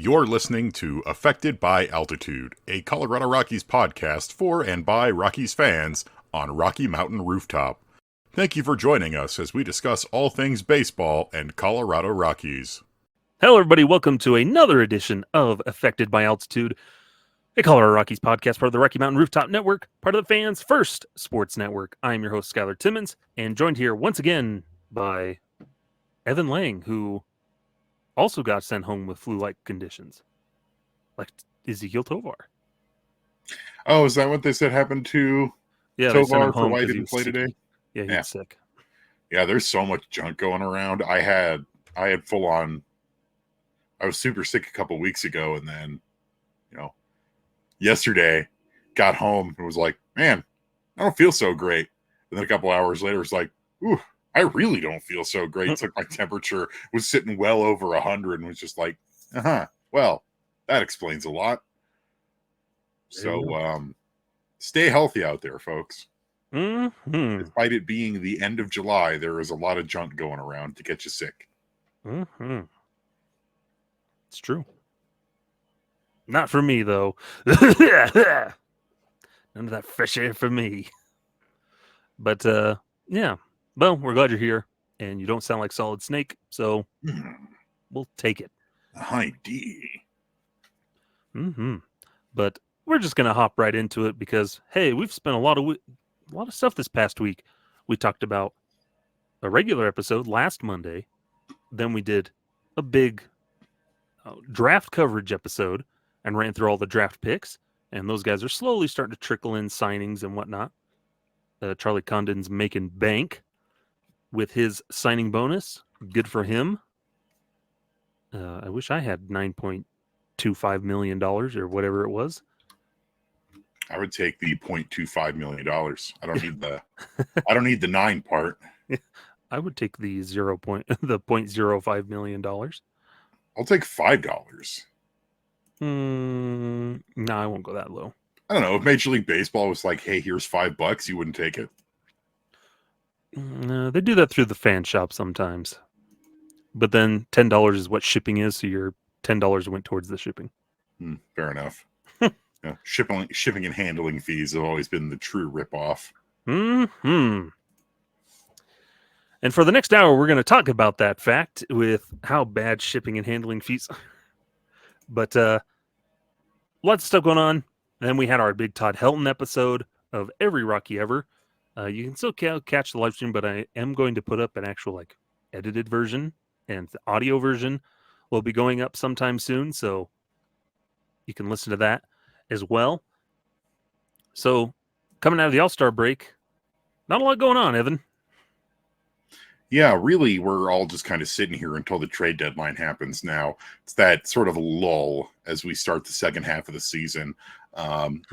You're listening to Affected by Altitude, a Colorado Rockies podcast for and by Rockies fans on Rocky Mountain Rooftop. Thank you for joining us as we discuss all things baseball and Colorado Rockies. Hello, everybody. Welcome to another edition of Affected by Altitude, a Colorado Rockies podcast, part of the Rocky Mountain Rooftop Network, part of the fans' first sports network. I am your host, Skyler Timmons, and joined here once again by Evan Lang, who also got sent home with flu-like conditions, like Ezekiel Tovar. Oh, is that what they said happened to Tovar for why he didn't play today? Yeah, he was sick. Yeah, there's so much junk going around. I had full on. I was super sick a couple weeks ago, and then, yesterday got home and was like, man, I don't feel so great. And then a couple hours later, it's like, ooh, I really don't feel so great. It's like my temperature was sitting well over 100 and was just like, well, that explains a lot. So stay healthy out there, folks. Mm-hmm. Despite it being the end of July, there is a lot of junk going around to get you sick. Mm-hmm. It's true. Not for me, though. None of that fresh air for me. But, yeah. Well, we're glad you're here, and you don't sound like Solid Snake, so we'll take it. High D. Mm-hmm. But we're just going to hop right into it because, hey, we've spent a lot of stuff this past week. We talked about a regular episode last Monday. Then we did a big draft coverage episode and ran through all the draft picks. And those guys are slowly starting to trickle in signings and whatnot. Charlie Condon's making bank with his signing bonus. Good for him. I wish I had $9.25 million or whatever it was. I would take the $0.25 million. I don't need I don't need the 9 part. I would take the $0.05 million. I'll take $5. No, I won't go that low. I don't know. If Major League Baseball was like, hey, here's $5, you wouldn't take it. No, they do that through the fan shop sometimes. But then $10 is what shipping is, so your $10 went towards the shipping. Fair enough. Shipping and handling fees have always been the true ripoff. Mm-hmm. And for the next hour, we're going to talk about that fact with how bad shipping and handling fees are. But lots of stuff going on. And then we had our big Todd Helton episode of Every Rocky Ever. You can still catch the live stream, but I am going to put up an actual edited version, and the audio version will be going up sometime soon, so you can listen to that as well. So coming out of the All-Star break, not a lot going on, Evan. Yeah, really, we're all just kind of sitting here until the trade deadline happens now. It's that sort of lull as we start the second half of the season.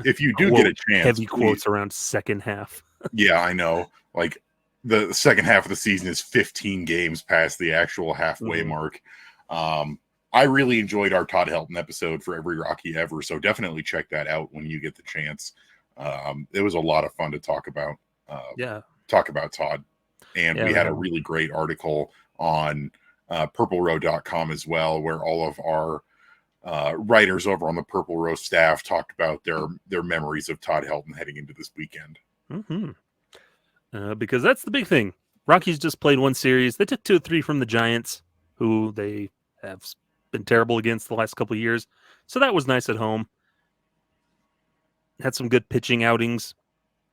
If you do get a chance... Heavy quotes around second half. Yeah, I know. Like, the second half of the season is 15 games past the actual halfway mark. I really enjoyed our Todd Helton episode for Every Rocky Ever, so definitely check that out when you get the chance. It was a lot of fun to talk about. Talk about Todd. And we had a really great article on purplerow.com as well, where all of our writers over on the Purple Row staff talked about their memories of Todd Helton heading into this weekend. Because that's the big thing. Rockies just played one series. They took 2 or 3 from the Giants, who they have been terrible against the last couple of years. So that was nice at home. Had some good pitching outings.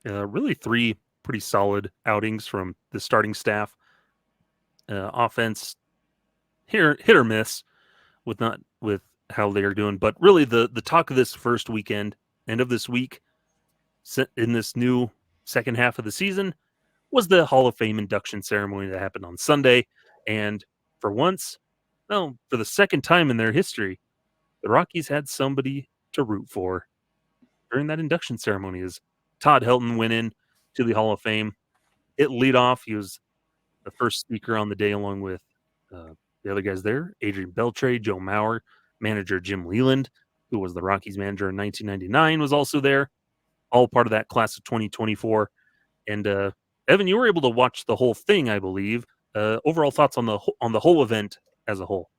Really 3 pretty solid outings from the starting staff. Offense hit or miss with how they're doing, but really the talk of this first weekend, end of this week, in this new second half of the season, was the Hall of Fame induction ceremony that happened on Sunday. And for once, for the second time in their history, the Rockies had somebody to root for during that induction ceremony. As Todd Helton went in to the Hall of Fame, it lead off. He was the first speaker on the day, along with the other guys there: Adrian Beltre, Joe Mauer, manager Jim Leyland, who was the Rockies manager in 1999, was also there. All part of that class of 2024. And Evan, you were able to watch the whole thing, I believe. Overall thoughts on the whole event as a whole?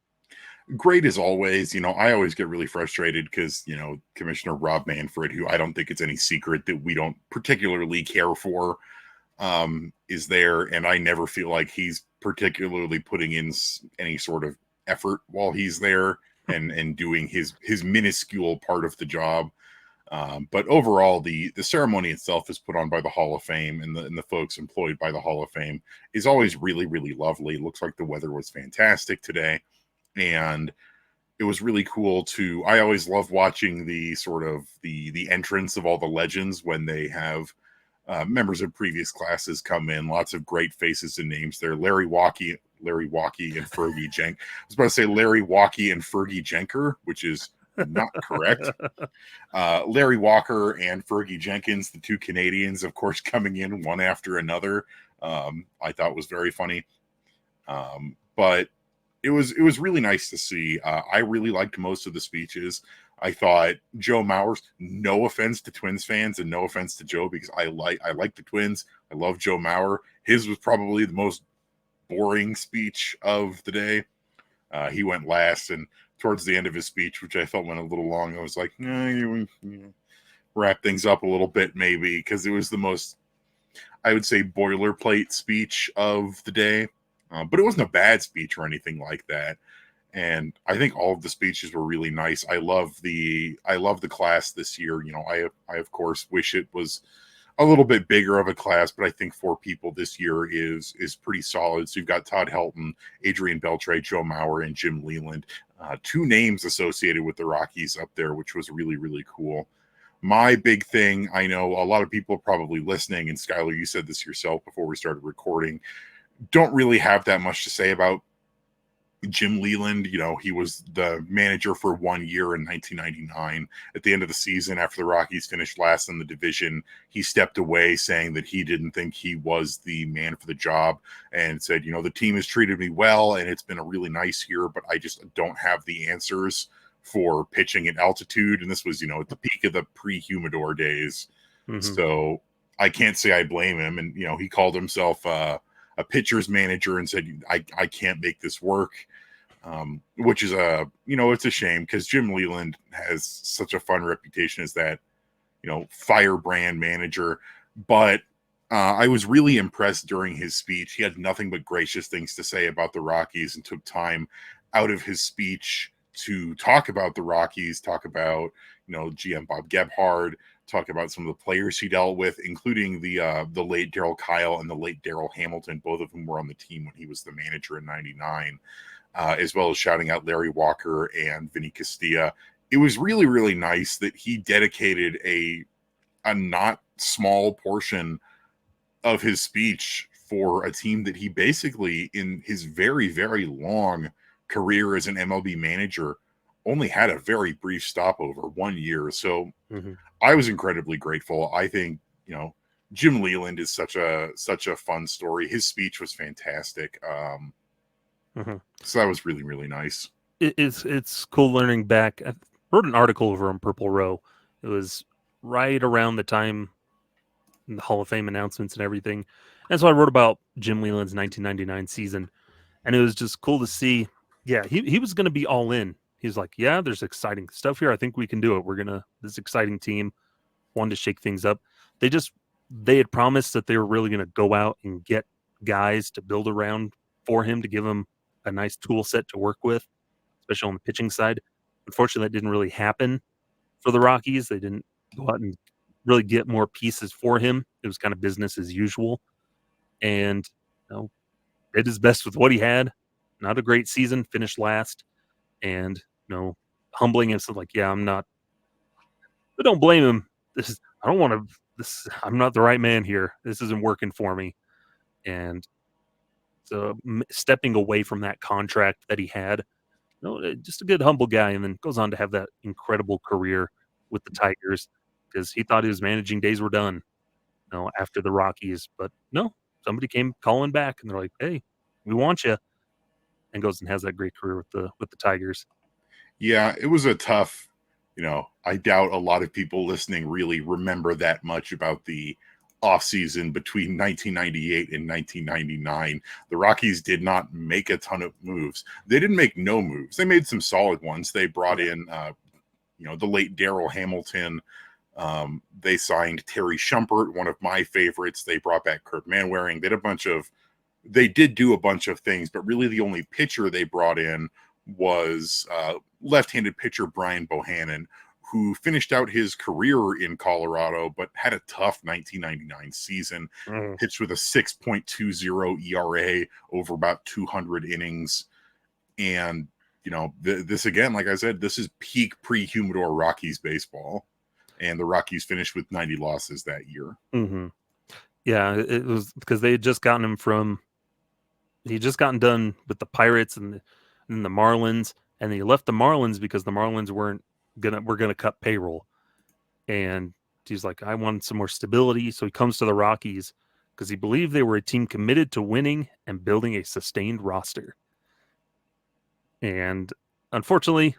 great as always. I always get really frustrated because, Commissioner Rob Manfred, who I don't think it's any secret that we don't particularly care for, is there. And I never feel like he's particularly putting in any sort of effort while he's there and doing his minuscule part of the job. But overall, the ceremony itself is put on by the Hall of Fame, and the folks employed by the Hall of Fame is always really, really lovely. It looks like the weather was fantastic today, and it was really cool to. I always love watching the sort of the entrance of all the legends when they have members of previous classes come in. Lots of great faces and names there. Larry Walkie, and Fergie Jenk. I was about to say Larry Walkie and Fergie Jenker, which is not correct. Larry Walker and Fergie Jenkins, the two Canadians, of course, coming in one after another. I thought was very funny. But it was really nice to see. I really liked most of the speeches. I thought Joe Mauer's, no offense to Twins fans and no offense to Joe, because I like the Twins. I love Joe Mauer. His was probably the most boring speech of the day. He went last, and towards the end of his speech, which I felt went a little long, I was like, you wrap things up a little bit maybe, because it was the most, I would say, boilerplate speech of the day. But it wasn't a bad speech or anything like that. And I think all of the speeches were really nice. I love the class this year. I of course wish it was a little bit bigger of a class, but I think 4 people this year is pretty solid. So you've got Todd Helton, Adrian Beltre, Joe Mauer, and Jim Leyland. 2 names associated with the Rockies up there, which was really, really cool. My big thing, I know a lot of people are probably listening, and Skyler, you said this yourself before we started recording, don't really have that much to say about Jim Leyland. He was the manager for 1 year in 1999. At the end of the season, after the Rockies finished last in the division, he stepped away, saying that he didn't think he was the man for the job, and said, the team has treated me well, and it's been a really nice year, but I just don't have the answers for pitching at altitude. And this was, at the peak of the pre-humidor days. Mm-hmm. So I can't say I blame him. And, he called himself a pitcher's manager and said, I can't make this work. Which is it's a shame, because Jim Leyland has such a fun reputation as that, firebrand manager. But I was really impressed during his speech. He had nothing but gracious things to say about the Rockies, and took time out of his speech to talk about the Rockies, talk about, GM Bob Gebhard, talk about some of the players he dealt with, including the late Darryl Kyle and the late Daryl Hamilton, both of whom were on the team when he was the manager in 99. As well as shouting out Larry Walker and Vinny Castilla. It was really, really nice that he dedicated a not small portion of his speech for a team that he basically, in his very, very long career as an MLB manager, only had a very brief stopover, 1 year. So I was incredibly grateful. I think, Jim Leyland is such a fun story. His speech was fantastic. So that was really, really nice. It's cool learning back. I wrote an article over on Purple Row. It was right around the time the Hall of Fame announcements and everything. And so I wrote about Jim Leyland's 1999 season. And it was just cool to see. Yeah, he was going to be all in. He was like, yeah, there's exciting stuff here. I think we can do it. This exciting team wanted to shake things up. They had promised that they were really going to go out and get guys to build around for him, to give him a nice tool set to work with, especially on the pitching side. Unfortunately, that didn't really happen for the Rockies. They didn't go out and really get more pieces for him. It was kind of business as usual. And, did his best with what he had. Not a great season, finished last. And, humbling himself, like, yeah, I'm not, but don't blame him. I'm not the right man here. This isn't working for me. And so stepping away from that contract that he had, just a good, humble guy, and then goes on to have that incredible career with the Tigers, because he thought his managing days were done, after the Rockies. But no, somebody came calling back, and they're like, hey, we want you, and goes and has that great career with the Tigers. Yeah, it was a tough, I doubt a lot of people listening really remember that much about the offseason between 1998 and 1999. The Rockies did not make a ton of moves. They didn't make no moves. They made some solid ones. They brought in, the late Daryl Hamilton. They signed Terry Shumpert, one of my favorites. They brought back Kurt Manwaring. They did do a bunch of things, but really the only pitcher they brought in was left-handed pitcher Brian Bohannon, who finished out his career in Colorado, but had a tough 1999 season. Pitched with a 6.20 ERA over about 200 innings. And, this again, like I said, this is peak pre-Humidor Rockies baseball. And the Rockies finished with 90 losses that year. Mm-hmm. Yeah, it was because they had just gotten him he had just gotten done with the Pirates and the Marlins, and he left the Marlins because the Marlins were gonna cut payroll, and he's like, I want some more stability. So he comes to the Rockies because he believed they were a team committed to winning and building a sustained roster. And unfortunately,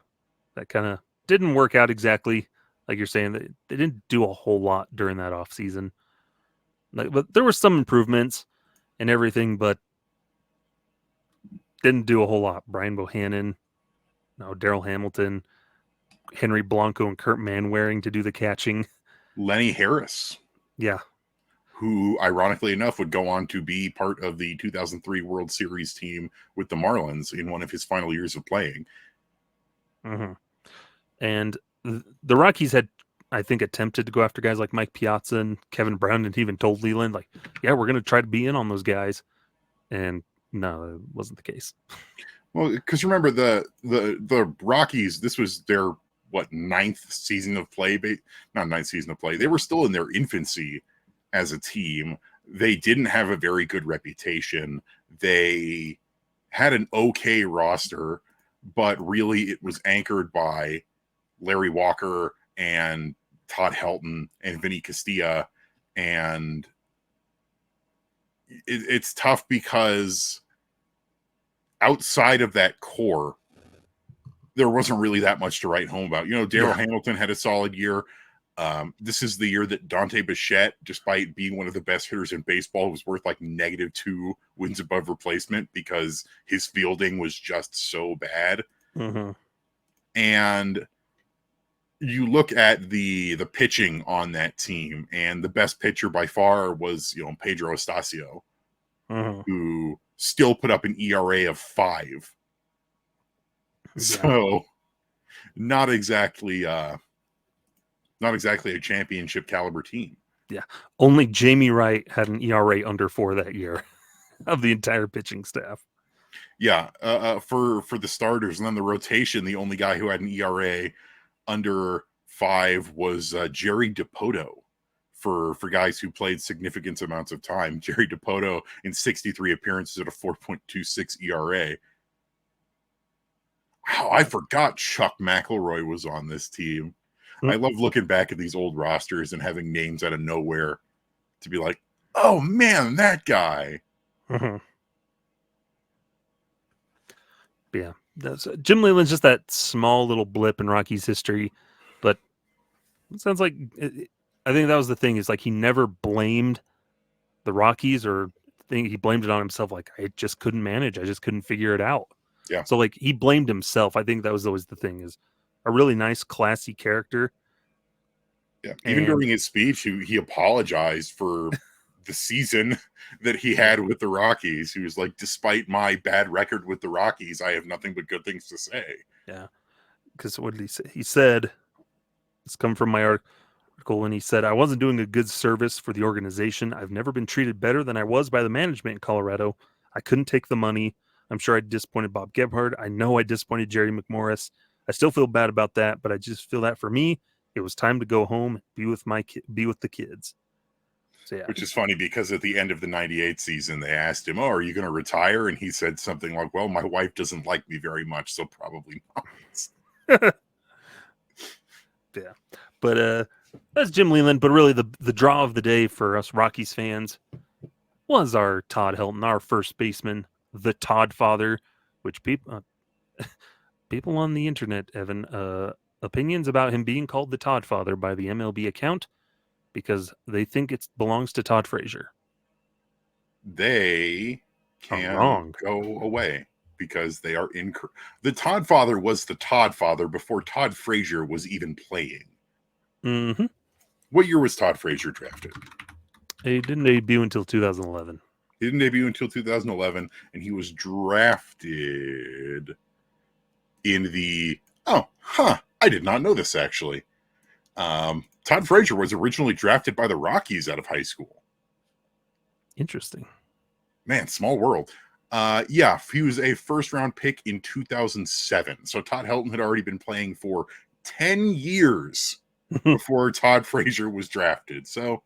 that kind of didn't work out exactly like you're saying. They didn't do a whole lot during that offseason. But there were some improvements and everything, but didn't do a whole lot. Brian Bohannon, Daryl Hamilton, Henry Blanco, and Kurt Manwaring to do the catching. Lenny Harris. Yeah. Who, ironically enough, would go on to be part of the 2003 World Series team with the Marlins in one of his final years of playing. Mm-hmm. And the Rockies had, I think, attempted to go after guys like Mike Piazza and Kevin Brown, and even told Leyland, like, yeah, we're going to try to be in on those guys. And no, it wasn't the case. Well, because remember, the Rockies, this was their, ninth season of play? Not ninth season of play. They were still in their infancy as a team. They didn't have a very good reputation. They had an okay roster, but really it was anchored by Larry Walker and Todd Helton and Vinny Castilla. And it's tough because outside of that core, there wasn't really that much to write home about. Daryl Hamilton had a solid year. This is the year that Dante Bichette, despite being one of the best hitters in baseball, was worth like -2 wins above replacement because his fielding was just so bad. Mm-hmm. And you look at the pitching on that team, and the best pitcher by far was, Pedro Estacio, Mm-hmm. who still put up an ERA of 5. Yeah. So not exactly a championship caliber team. Yeah. Only Jamie Wright had an ERA under 4 that year of the entire pitching staff. Yeah. For the starters, and then the rotation, the only guy who had an ERA under 5 was Jerry DiPoto. For guys who played significant amounts of time, Jerry DiPoto in 63 appearances at a 4.26 ERA. Wow, I forgot Chuck McElroy was on this team. I love looking back at these old rosters and having names out of nowhere to be like, oh man, that guy. Mm-hmm. Yeah. Jim Leyland's just that small little blip in Rockies history, but it sounds like I think that was the thing, is like he never blamed the Rockies, or he blamed it on himself. Like, I just couldn't manage. I just couldn't figure it out. Yeah. So like he blamed himself. I think that was always the thing, is a really nice, classy character. Yeah. Even during his speech, he apologized for the season that he had with the Rockies. He was like, despite my bad record with the Rockies, I have nothing but good things to say. Yeah. Because what did he say? He said, it's come from my article, when he said, I wasn't doing a good service for the organization. I've never been treated better than I was by the management in Colorado. I couldn't take the money. I'm sure I disappointed Bob Gebhard. I know I disappointed Jerry McMorris. I still feel bad about that, but I just feel that for me, it was time to go home, be with the kids. So, yeah. Which is funny because at the end of the 98 season, they asked him, are you going to retire? And he said something like, well, my wife doesn't like me very much, so probably not. Yeah. But that's Jim Leyland. But really the draw of the day for us Rockies fans was our Todd Helton, our first baseman, the Toddfather, which people on the internet, Evan, opinions about him being called the Toddfather by the MLB account because they think it belongs to Todd Frazier. They Are can wrong. go away because they are incorrect. The Toddfather was the Toddfather before Todd Frazier was even playing. Mm-hmm. What year was Todd Frazier drafted? He didn't debut until 2011. He didn't debut until 2011, and he was drafted in the... I did not know this, actually. Todd Frazier was originally drafted by the Rockies out of high school. Interesting. Man, small world. Yeah, he was a first-round pick in 2007. So Todd Helton had already been playing for 10 years before Todd Frazier was drafted. So,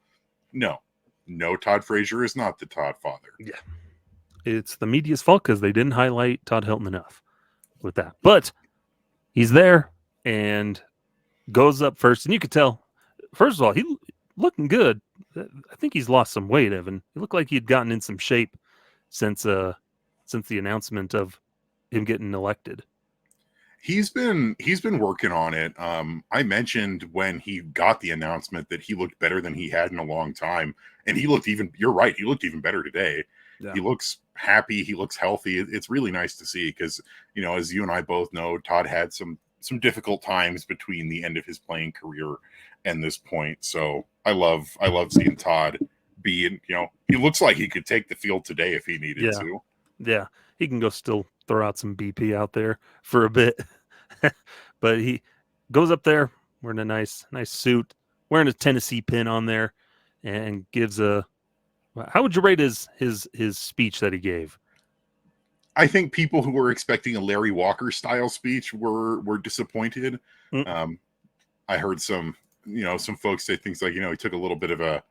no, Todd Frazier is not the Toddfather. Yeah. It's the media's fault because they didn't highlight Todd Helton enough with that. But he's there and goes up first. And you could tell, first of all, he looking good. I think he's lost some weight, Evan. He looked like he'd gotten in some shape since the announcement of him getting elected. He's been working on it. I mentioned when he got the announcement that he looked better than he had in a long time. And he looked you're right, he looked even better today. Yeah. He looks happy, he looks healthy. It's really nice to see because, as you and I both know, Todd had some difficult times between the end of his playing career and this point. So I love seeing Todd be in, he looks like he could take the field today if he needed to. Yeah, he can go still throw out some BP out there for a bit. But he goes up there wearing a nice suit, wearing a Tennessee pin on there, and gives a... How would you rate his speech that he gave? I think people who were expecting a Larry Walker style speech were disappointed. I heard some folks say things like, he took a little bit of a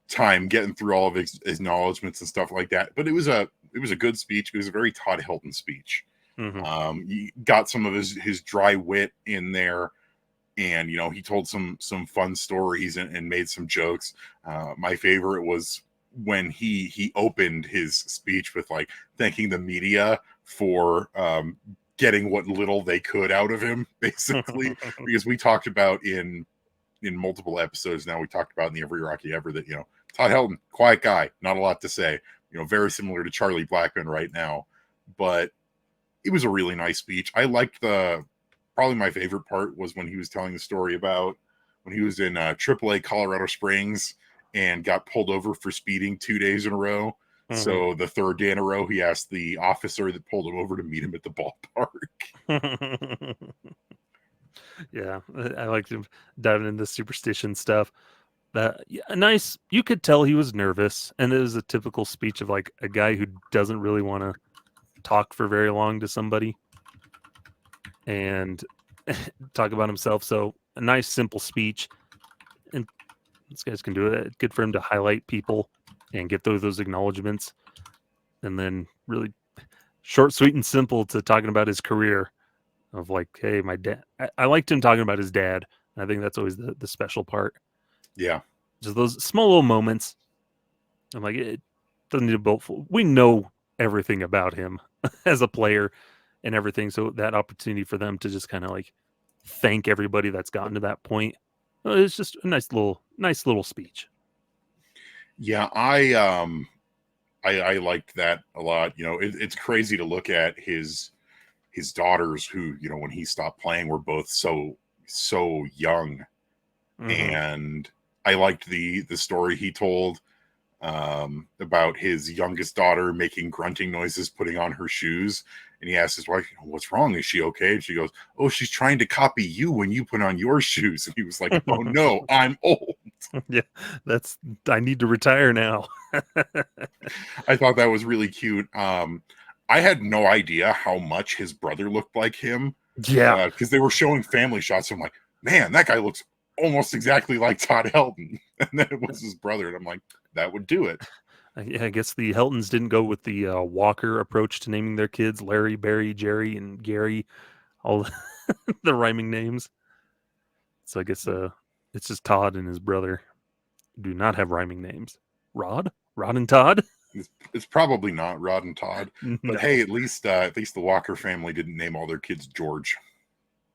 time getting through all of his acknowledgments and stuff like that. But it was a good speech. It was a very Todd Helton speech. Mm-hmm. He got some of his dry wit in there, and he told some fun stories and made some jokes. My favorite was when he opened his speech with thanking the media for getting what little they could out of him, basically. Because we talked about in multiple episodes now, we talked about in the Every Rocky Ever that Todd Helton, quiet guy, not a lot to say, very similar to Charlie Blackmon right now, but it was a really nice speech. I liked probably my favorite part was when he was telling the story about when he was in AAA Colorado Springs and got pulled over for speeding 2 days in a row. Mm-hmm. So the third day in a row, he asked the officer that pulled him over to meet him at the ballpark. Yeah, I liked him diving into superstition stuff. Nice. You could tell he was nervous, and it was a typical speech of a guy who doesn't really want to talk for very long to somebody and talk about himself. So a nice, simple speech. And these guys can do it. Good for him to highlight people and get those acknowledgments. And then really short, sweet, and simple to talking about his career of hey, my dad. I liked him talking about his dad. I think that's always the special part. Yeah. Just those small little moments. I'm it doesn't need a boat. We know everything about him as a player and everything. So that opportunity for them to just kind of thank everybody that's gotten to that point. It's just a nice little speech. Yeah, I liked that a lot. It's crazy to look at his daughters who, when he stopped playing, were both so young. Mm-hmm. And I liked the story he told about his youngest daughter making grunting noises, putting on her shoes. And he asked his wife, what's wrong? Is she okay? And she goes, oh, she's trying to copy you when you put on your shoes. And he was like, oh no, I'm old. Yeah, I need to retire now. I thought that was really cute. I had no idea how much his brother looked like him. Yeah. Because they were showing family shots. So I'm like, man, that guy looks almost exactly like Todd Helton. And then it was his brother. And I'm like, that would do it. I guess the Heltons didn't go with the Walker approach to naming their kids. Larry, Barry, Jerry, and Gary. All the rhyming names. So I guess it's just Todd and his brother do not have rhyming names. Rod and Todd? It's probably not Rod and Todd. But no. Hey, at least the Walker family didn't name all their kids George.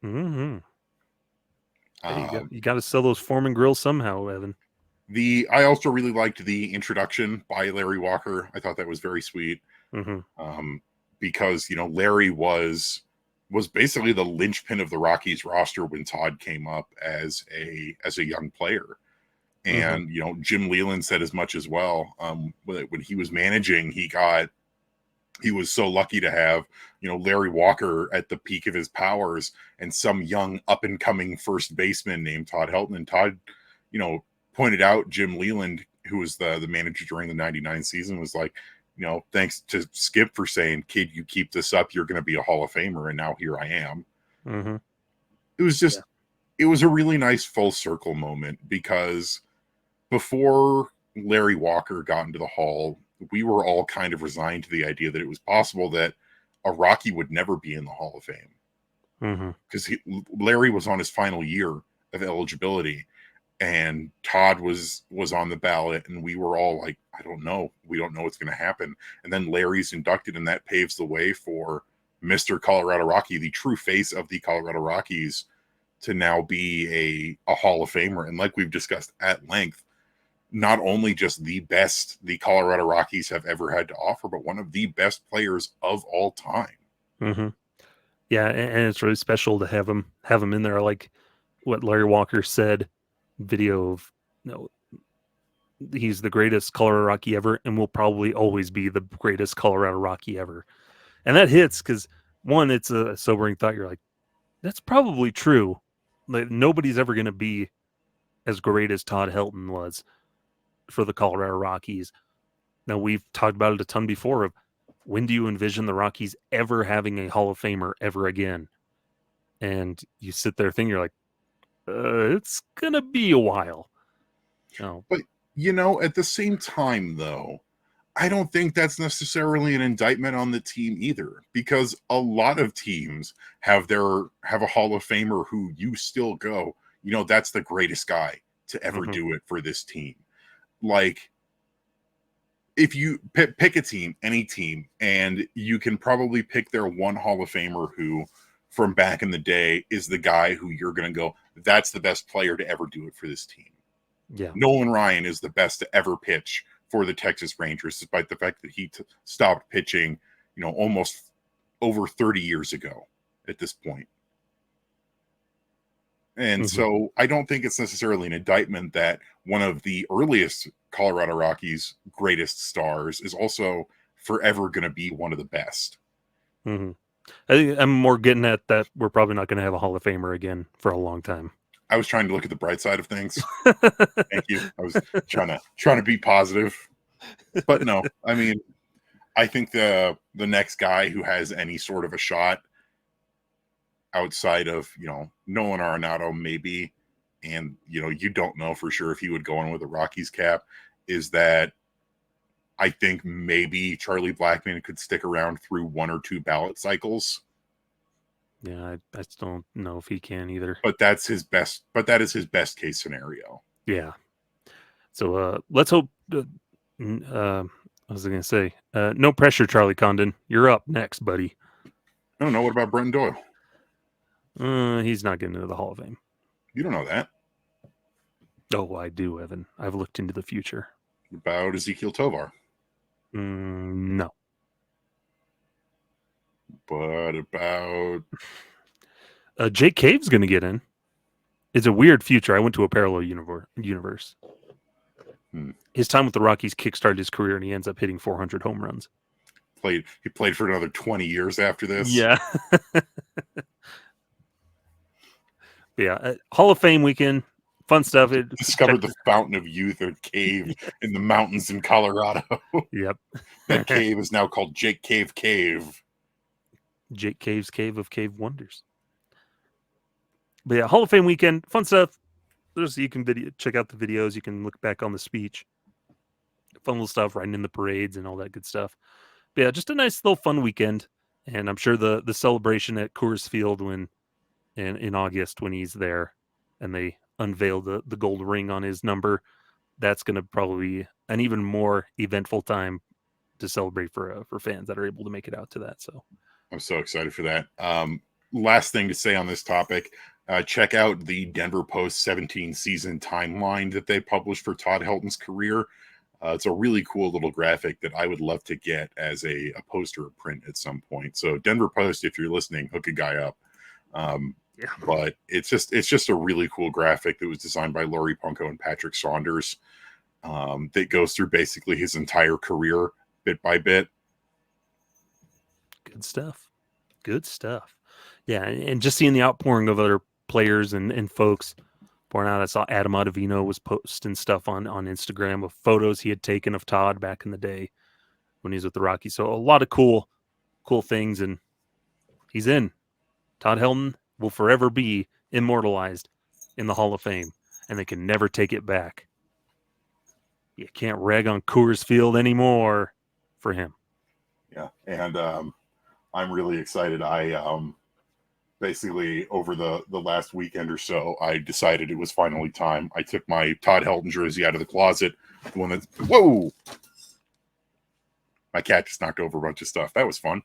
Mm-hmm. Hey, you got to sell those Foreman grills somehow, Evan. I also really liked the introduction by Larry Walker. I thought that was very sweet. Because Larry was basically the linchpin of the Rockies roster when Todd came up as a young player. And Jim Leyland said as much as well. When he was managing, he was so lucky to have Larry Walker at the peak of his powers and some young up and coming first baseman named Todd Helton. And Todd pointed out Jim Leyland, who was the manager during the 99 season, was like, thanks to Skip for saying, kid, you keep this up, you're going to be a Hall of Famer. And now here I am. It was just, it was a really nice full circle moment, because before Larry Walker got into the Hall, we were all kind of resigned to the idea that it was possible that a Rocky would never be in the Hall of Fame. Because Larry was on his final year of eligibility, and Todd was on the ballot, and we were all like, I don't know. We don't know what's going to happen. And then Larry's inducted, and that paves the way for Mr. Colorado Rocky, the true face of the Colorado Rockies, to now be a Hall of Famer. And like we've discussed at length, not only just the best the Colorado Rockies have ever had to offer, but one of the best players of all time. Yeah, and it's really special to have him in there. Like what Larry Walker said, video of, he's the greatest Colorado Rocky ever, and will probably always be the greatest Colorado Rocky ever. And that hits because, one, it's a sobering thought. You're like, that's probably true. Like, nobody's ever going to be as great as Todd Helton was for the Colorado Rockies. Now, we've talked about it a ton before of, when do you envision the Rockies ever having a Hall of Famer ever again? And you sit there thinking, you're like, it's going to be a while. But, at the same time, though, I don't think that's necessarily an indictment on the team either, because a lot of teams have a Hall of Famer who you still go, that's the greatest guy to ever do it for this team. Like, if you pick a team, any team, and you can probably pick their one Hall of Famer who, from back in the day, is the guy who you're going to go, that's the best player to ever do it for this team. Yeah. Nolan Ryan is the best to ever pitch for the Texas Rangers, despite the fact that he stopped pitching, almost over 30 years ago at this point. And so I don't think it's necessarily an indictment that one of the earliest Colorado Rockies' greatest stars is also forever going to be one of the best. I think I'm more getting at that we're probably not going to have a Hall of Famer again for a long time. I was trying to look at the bright side of things. Thank you. I was trying to be positive. But no, I mean, I think the next guy who has any sort of a shot outside of, Nolan Arenado maybe, and, you don't know for sure if he would go on with a Rockies cap, is that I think maybe Charlie Blackmon could stick around through one or two ballot cycles. Yeah, I still don't know if he can either. But that is his best case scenario. Yeah. So let's hope. What was I going to say? No pressure, Charlie Condon. You're up next, buddy. I don't know. What about Brenton Doyle? He's not getting into the Hall of Fame. You don't know that. Oh, I do, Evan. I've looked into the future. About Ezekiel Tovar? No. But about Jake Cave's going to get in. It's a weird future. I went to a parallel universe. His time with the Rockies kickstarted his career, and he ends up hitting 400 home runs. He played for another 20 years after this. Yeah. Yeah. Hall of Fame weekend. Fun stuff. Discovered the fountain of youth or cave in the mountains in Colorado. Yep. That cave is now called Jake Cave Cave. Jake Cave's Cave of Cave Wonders. But yeah, Hall of Fame weekend, fun stuff. You can check out the videos. You can look back on the speech. Fun little stuff, riding in the parades and all that good stuff. But yeah, just a nice little fun weekend. And I'm sure the celebration at Coors Field in August when he's there and they unveil the gold ring on his number, that's going to probably be an even more eventful time to celebrate for fans that are able to make it out to that. So I'm so excited for that. Last thing to say on this topic, check out the Denver Post 17 season timeline that they published for Todd Helton's career. It's a really cool little graphic that I would love to get as a poster or print at some point. So Denver Post, if you're listening, hook a guy up. Yeah. But it's just a really cool graphic that was designed by Laurie Punko and Patrick Saunders, that goes through basically his entire career bit by bit. Good stuff. Good stuff. Yeah, and just seeing the outpouring of other players and folks pouring out. I saw Adam Ottavino was posting stuff on Instagram of photos he had taken of Todd back in the day when he was with the Rockies. So a lot of cool things, and he's in. Todd Helton will forever be immortalized in the Hall of Fame, and they can never take it back. You can't rag on Coors Field anymore for him. Yeah, and I'm really excited. I basically over the last weekend or so, I decided it was finally time. I took my Todd Helton jersey out of the closet. The one that's my cat just knocked over a bunch of stuff. That was fun.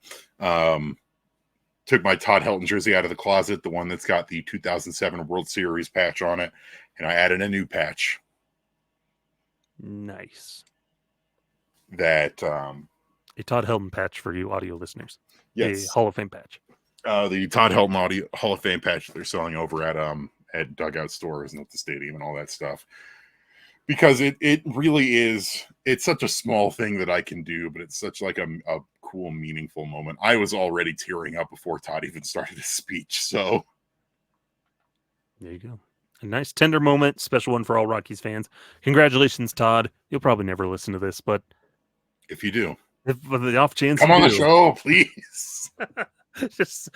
Took my Todd Helton jersey out of the closet, the one that's got the 2007 World Series patch on it, and I added a new patch. Nice. That a Todd Helton patch for you audio listeners. Yes. A Hall of Fame patch. The Todd Helton audio Hall of Fame patch that they're selling over at Dugout Stores and at the stadium and all that stuff. Because it really is, it's such a small thing that I can do, but it's such like a cool, meaningful moment. I was already tearing up before Todd even started his speech. So there you go. A nice tender moment, special one for all Rockies fans. Congratulations, Todd. You'll probably never listen to this, but if you do, if the off chance come on the show, please. Just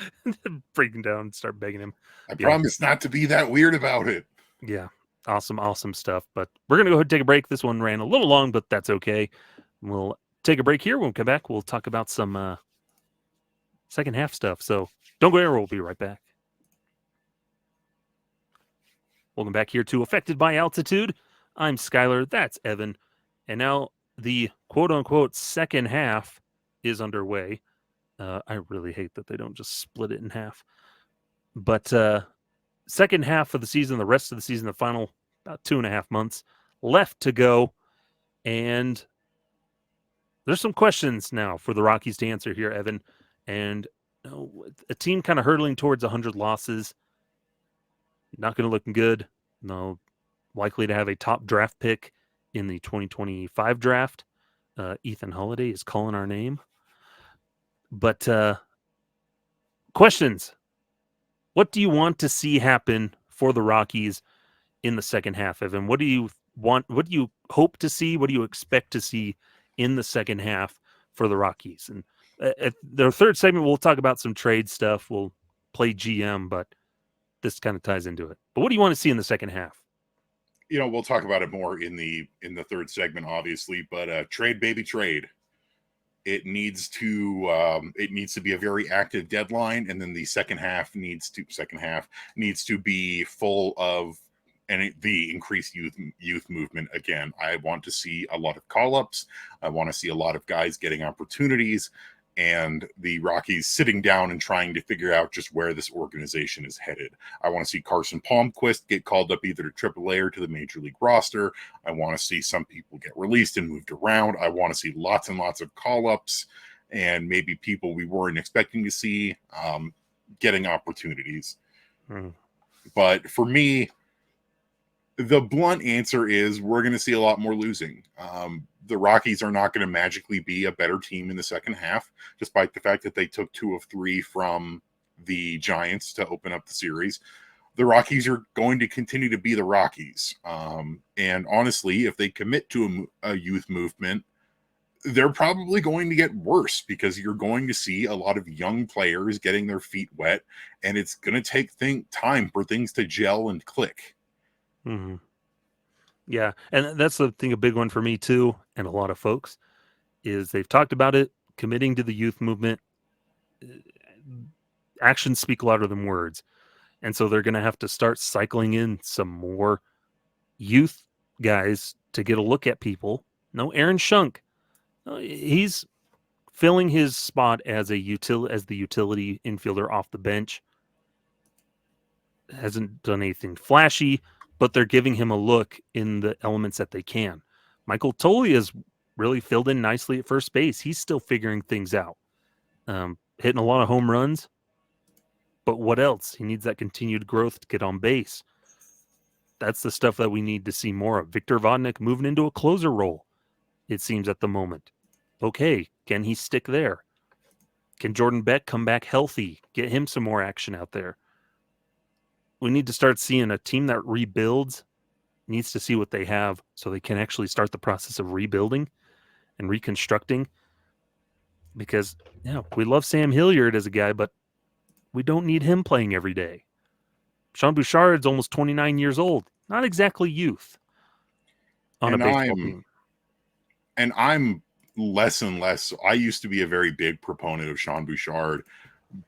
breaking down and start begging him. I promise not to be that weird about it. Yeah. Awesome stuff. But we're going to go ahead and take a break. This one ran a little long, but that's okay. We'll take a break here. When we come back, we'll talk about some second half stuff. So don't go anywhere. We'll be right back. Welcome back here to Affected by Altitude. I'm Skyler. That's Evan. And now the quote-unquote second half is underway. I really hate that they don't just split it in half. But second half of the season, the rest of the season, the final about 2.5 months left to go. And there's some questions now for the Rockies to answer here, Evan. And a team kind of hurtling towards 100 losses. Not going to look good. No, likely to have a top draft pick in the 2025 draft. Ethan Holiday is calling our name. But questions. What do you want to see happen for the Rockies in the second half, Evan? What do you want? What do you hope to see? What do you expect to see in the second half for the Rockies? And at the third segment, we'll talk about some trade stuff. We'll play GM, but this kind of ties into it. But what do you want to see in the second half? We'll talk about it more in the third segment, obviously. But trade, baby, trade. It needs to be a very active deadline, and then the second half needs to be full of the increased youth movement again. I want to see a lot of call-ups. I want to see a lot of guys getting opportunities, and the Rockies sitting down and trying to figure out just where this organization is headed. I want to see Carson Palmquist get called up either to AAA or to the Major League roster. I want to see some people get released and moved around. I want to see lots and lots of call-ups and maybe people we weren't expecting to see getting opportunities. But for me, the blunt answer is we're going to see a lot more losing. The Rockies are not going to magically be a better team in the second half, despite the fact that they took 2 of 3 from the Giants to open up the series. The Rockies are going to continue to be the Rockies. And honestly, if they commit to a youth movement, they're probably going to get worse because you're going to see a lot of young players getting their feet wet, and it's going to take time for things to gel and click. Mm-hmm. Yeah, and that's the thing, a big one for me too, and a lot of folks, is they've talked about it, committing to the youth movement. Actions speak louder than words. And so they're going to have to start cycling in some more youth guys to get a look at people. No, Aaron Schunk. He's filling his spot as the utility infielder off the bench. hasn't done anything flashy, but they're giving him a look in the elements that they can. Michael Toglia has really filled in nicely at first base. He's still figuring things out, hitting a lot of home runs. But what else? He needs that continued growth to get on base. That's the stuff that we need to see more of. Victor Vodnik moving into a closer role, it seems, at the moment. Okay, can he stick there? Can Jordan Beck come back healthy? Get him some more action out there. We need to start seeing a team that rebuilds needs to see what they have so they can actually start the process of rebuilding and reconstructing. Because, we love Sam Hilliard as a guy, but we don't need him playing every day. Sean Bouchard's almost 29 years old. Not exactly youth on a baseball team. And I'm less and less. I used to be a very big proponent of Sean Bouchard,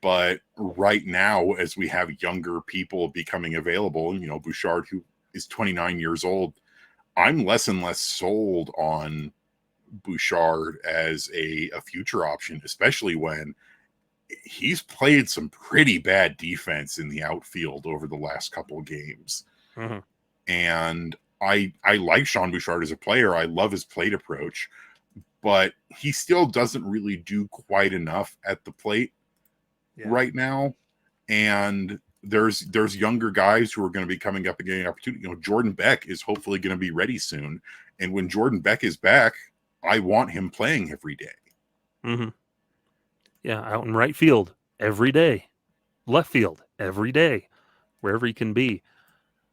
but right now, as we have younger people becoming available, Bouchard, who is 29 years old, I'm less and less sold on Bouchard as a future option, especially when he's played some pretty bad defense in the outfield over the last couple of games. Mm-hmm. And I like Sean Bouchard as a player. I love his plate approach, but he still doesn't really do quite enough at the plate right now. And there's younger guys who are going to be coming up and getting an opportunity. Jordan Beck is hopefully going to be ready soon. And when Jordan Beck is back, I want him playing every day. Mm-hmm. Yeah, out in right field every day, left field every day, wherever he can be.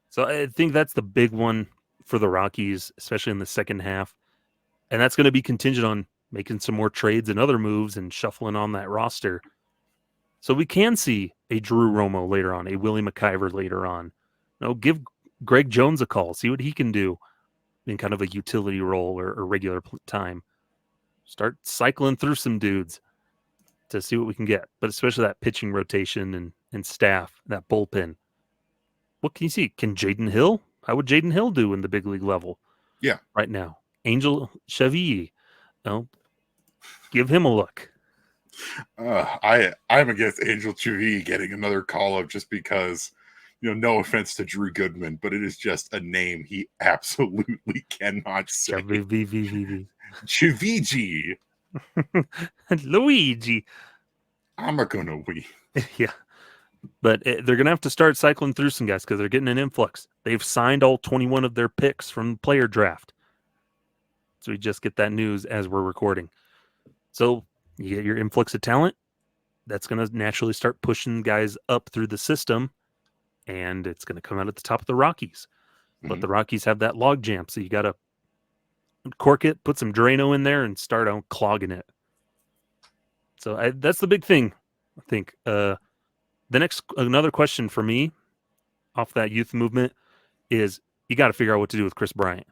So I think that's the big one for the Rockies, especially in the second half. And that's going to be contingent on making some more trades and other moves and shuffling on that roster. So we can see a Drew Romo later on, a Willie McIver later on. Give Greg Jones a call, see what he can do in kind of a utility role or regular time. Start cycling through some dudes to see what we can get, but especially that pitching rotation and staff, that bullpen. What can you see? Can Jaden Hill? How would Jaden Hill do in the big league level? Yeah. Right now. Angel Chevy, give him a look. I'm against Angel Chevy getting another call up just because, no offense to Drew Goodman, but it is just a name he absolutely cannot say. Chevy. Luigi. I'm not gonna wee. Yeah. But they're going to have to start cycling through some guys because they're getting an influx. They've signed all 21 of their picks from the player draft. So we just get that news as we're recording. So you get your influx of talent. That's going to naturally start pushing guys up through the system. And it's going to come out at the top of the Rockies. Mm-hmm. But the Rockies have that log jam. So you got to cork it, put some Drano in there, and start on clogging it. So that's the big thing, I think. Another question for me off that youth movement is you got to figure out what to do with Chris Bryant.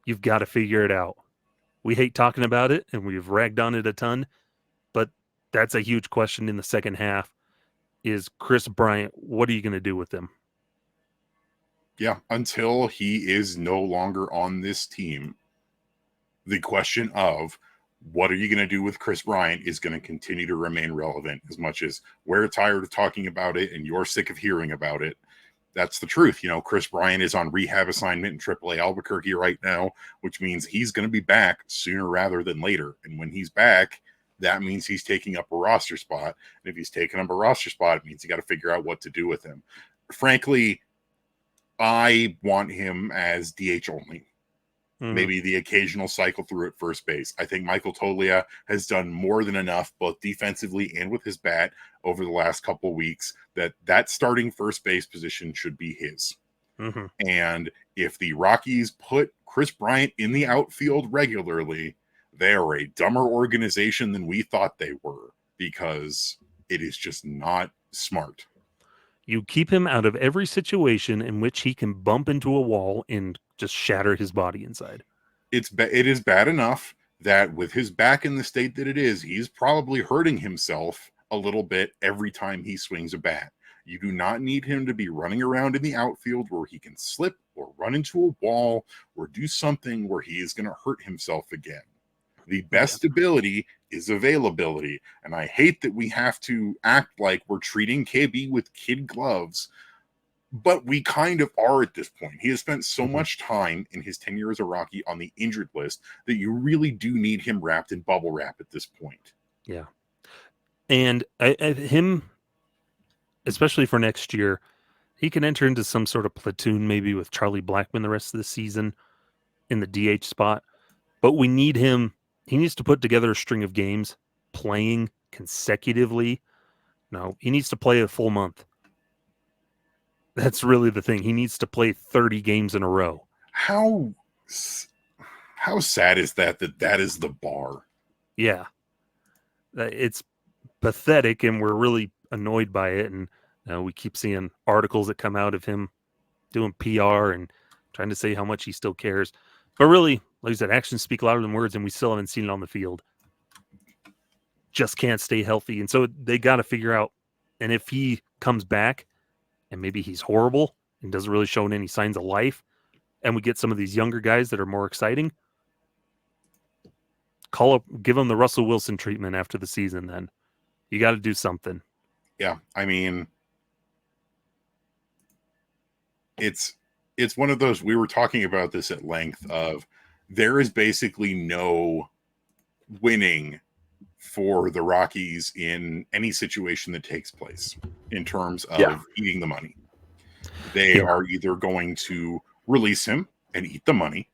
You've got to figure it out. We hate talking about it and we've ragged on it a ton, but that's a huge question in the second half is Chris Bryant. What are you going to do with him? Yeah, until he is no longer on this team, the question of what are you going to do with Chris Bryant is going to continue to remain relevant. As much as we're tired of talking about it and you're sick of hearing about it, that's the truth. Chris Bryant is on rehab assignment in AAA Albuquerque right now, which means he's going to be back sooner rather than later. And when he's back, that means he's taking up a roster spot. And if he's taking up a roster spot, it means you got to figure out what to do with him. Frankly, I want him as DH only. Maybe the occasional cycle through at first base. I think Michael Toglia has done more than enough, both defensively and with his bat, over the last couple of weeks, that starting first base position should be his. Mm-hmm. And if the Rockies put Chris Bryant in the outfield regularly, they are a dumber organization than we thought they were, because it is just not smart. You keep him out of every situation in which he can bump into a wall and just shatter his body inside. It is bad enough that with his back in the state that it is, he's probably hurting himself a little bit every time he swings a bat. You do not need him to be running around in the outfield where he can slip or run into a wall or do something where he is going to hurt himself again. The best ability is availability. And I hate that we have to act like we're treating KB with kid gloves But we kind of are at this point. He has spent so much time in his tenure as a Rocky on the injured list that you really do need him wrapped in bubble wrap at this point. Yeah. And him, especially for next year, he can enter into some sort of platoon maybe with Charlie Blackmon the rest of the season in the DH spot. But we need him. He needs to put together a string of games playing consecutively. No, he needs to play a full month. That's really the thing. He needs to play 30 games in a row. How sad is that is the bar? Yeah. It's pathetic, and we're really annoyed by it. And we keep seeing articles that come out of him doing PR and trying to say how much he still cares. But really, like I said, actions speak louder than words, and we still haven't seen it on the field. Just can't stay healthy. And so they got to figure out, and if he comes back and maybe he's horrible and doesn't really show any signs of life, and we get some of these younger guys that are more exciting, give him the Russell Wilson treatment after the season. Then you got to do something. Yeah, I mean, it's one of those, we were talking about this at length, of there is basically no winning for the Rockies in any situation that takes place in terms of eating the money. They are either going to release him and eat the money,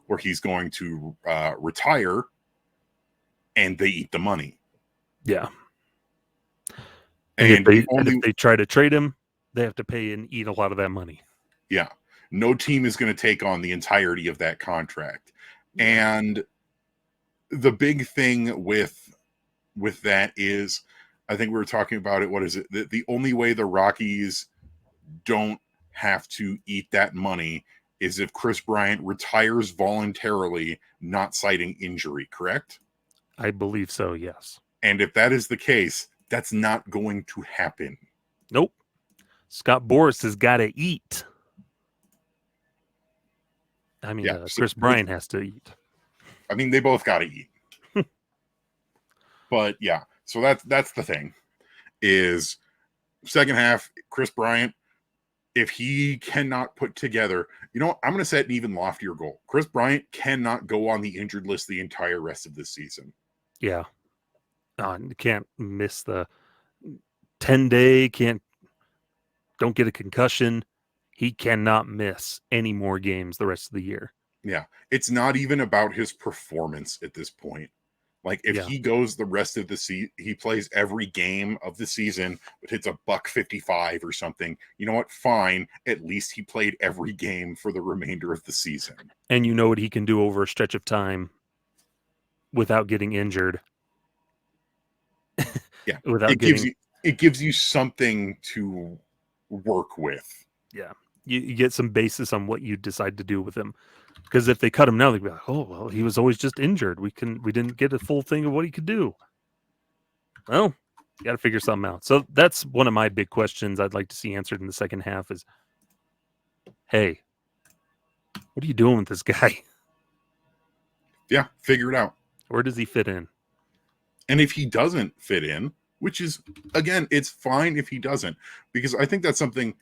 or he's going to retire and they eat the money. Yeah. And if they try to trade him, they have to pay and eat a lot of that money. Yeah. No team is going to take on the entirety of that contract. And the big thing with that is, I think we were talking about it, what is it? The only way the Rockies don't have to eat that money is if Chris Bryant retires voluntarily, not citing injury, correct? I believe so, yes. And if that is the case, that's not going to happen. Nope. Scott Boras has got to eat. I mean, Chris Bryant has to eat. I mean, they both got to eat. But yeah, so that's the thing, is second half, Chris Bryant, if he cannot put together, I'm going to set an even loftier goal. Chris Bryant cannot go on the injured list the entire rest of this season. Yeah. Can't miss the 10-day, don't get a concussion. He cannot miss any more games the rest of the year. Yeah. It's not even about his performance at this point. Like, if he goes the rest of the season, he plays every game of the season, but hits $155 or something. You know what? Fine. At least he played every game for the remainder of the season. And you know what he can do over a stretch of time without getting injured. Yeah. It gives you something to work with. Yeah. You get some basis on what you decide to do with him. Because if they cut him now, they'd be like, oh, well, he was always just injured. We didn't get a full thing of what he could do. Well, you got to figure something out. So that's one of my big questions I'd like to see answered in the second half is, hey, what are you doing with this guy? Yeah, figure it out. Where does he fit in? And if he doesn't fit in, which is, again, it's fine if he doesn't. Because I think that's something,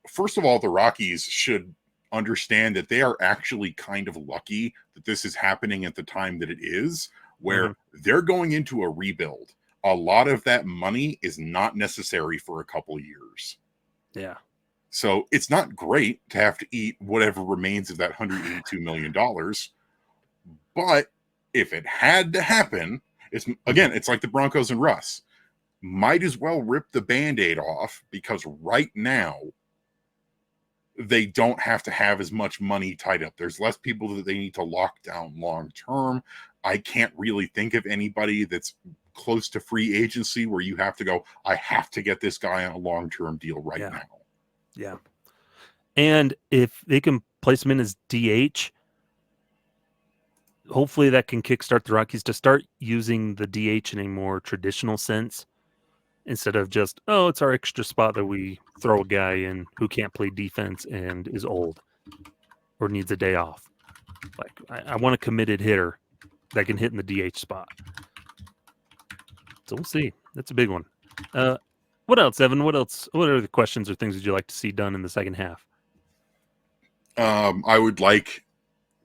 first of all, the Rockies should understand that they are actually kind of lucky that this is happening at the time that it is, where they're going into a rebuild. A lot of that money is not necessary for a couple years. Yeah. So it's not great to have to eat whatever remains of that $182 million. But if it had to happen, it's like the Broncos and Russ. Might as well rip the Band-Aid off, because right now they don't have to have as much money tied up. There's less people that they need to lock down long term. I can't really think of anybody that's close to free agency where you have to go, I have to get this guy on a long-term deal right now. Yeah. And if they can place him in as DH, hopefully that can kickstart the Rockies to start using the DH in a more traditional sense, instead of just, oh, it's our extra spot that we throw a guy in who can't play defense and is old or needs a day off. Like, I want a committed hitter that can hit in the DH spot. So we'll see. That's a big one. What else, Evan? What else? What are the questions or things would you like to see done in the second half? I would like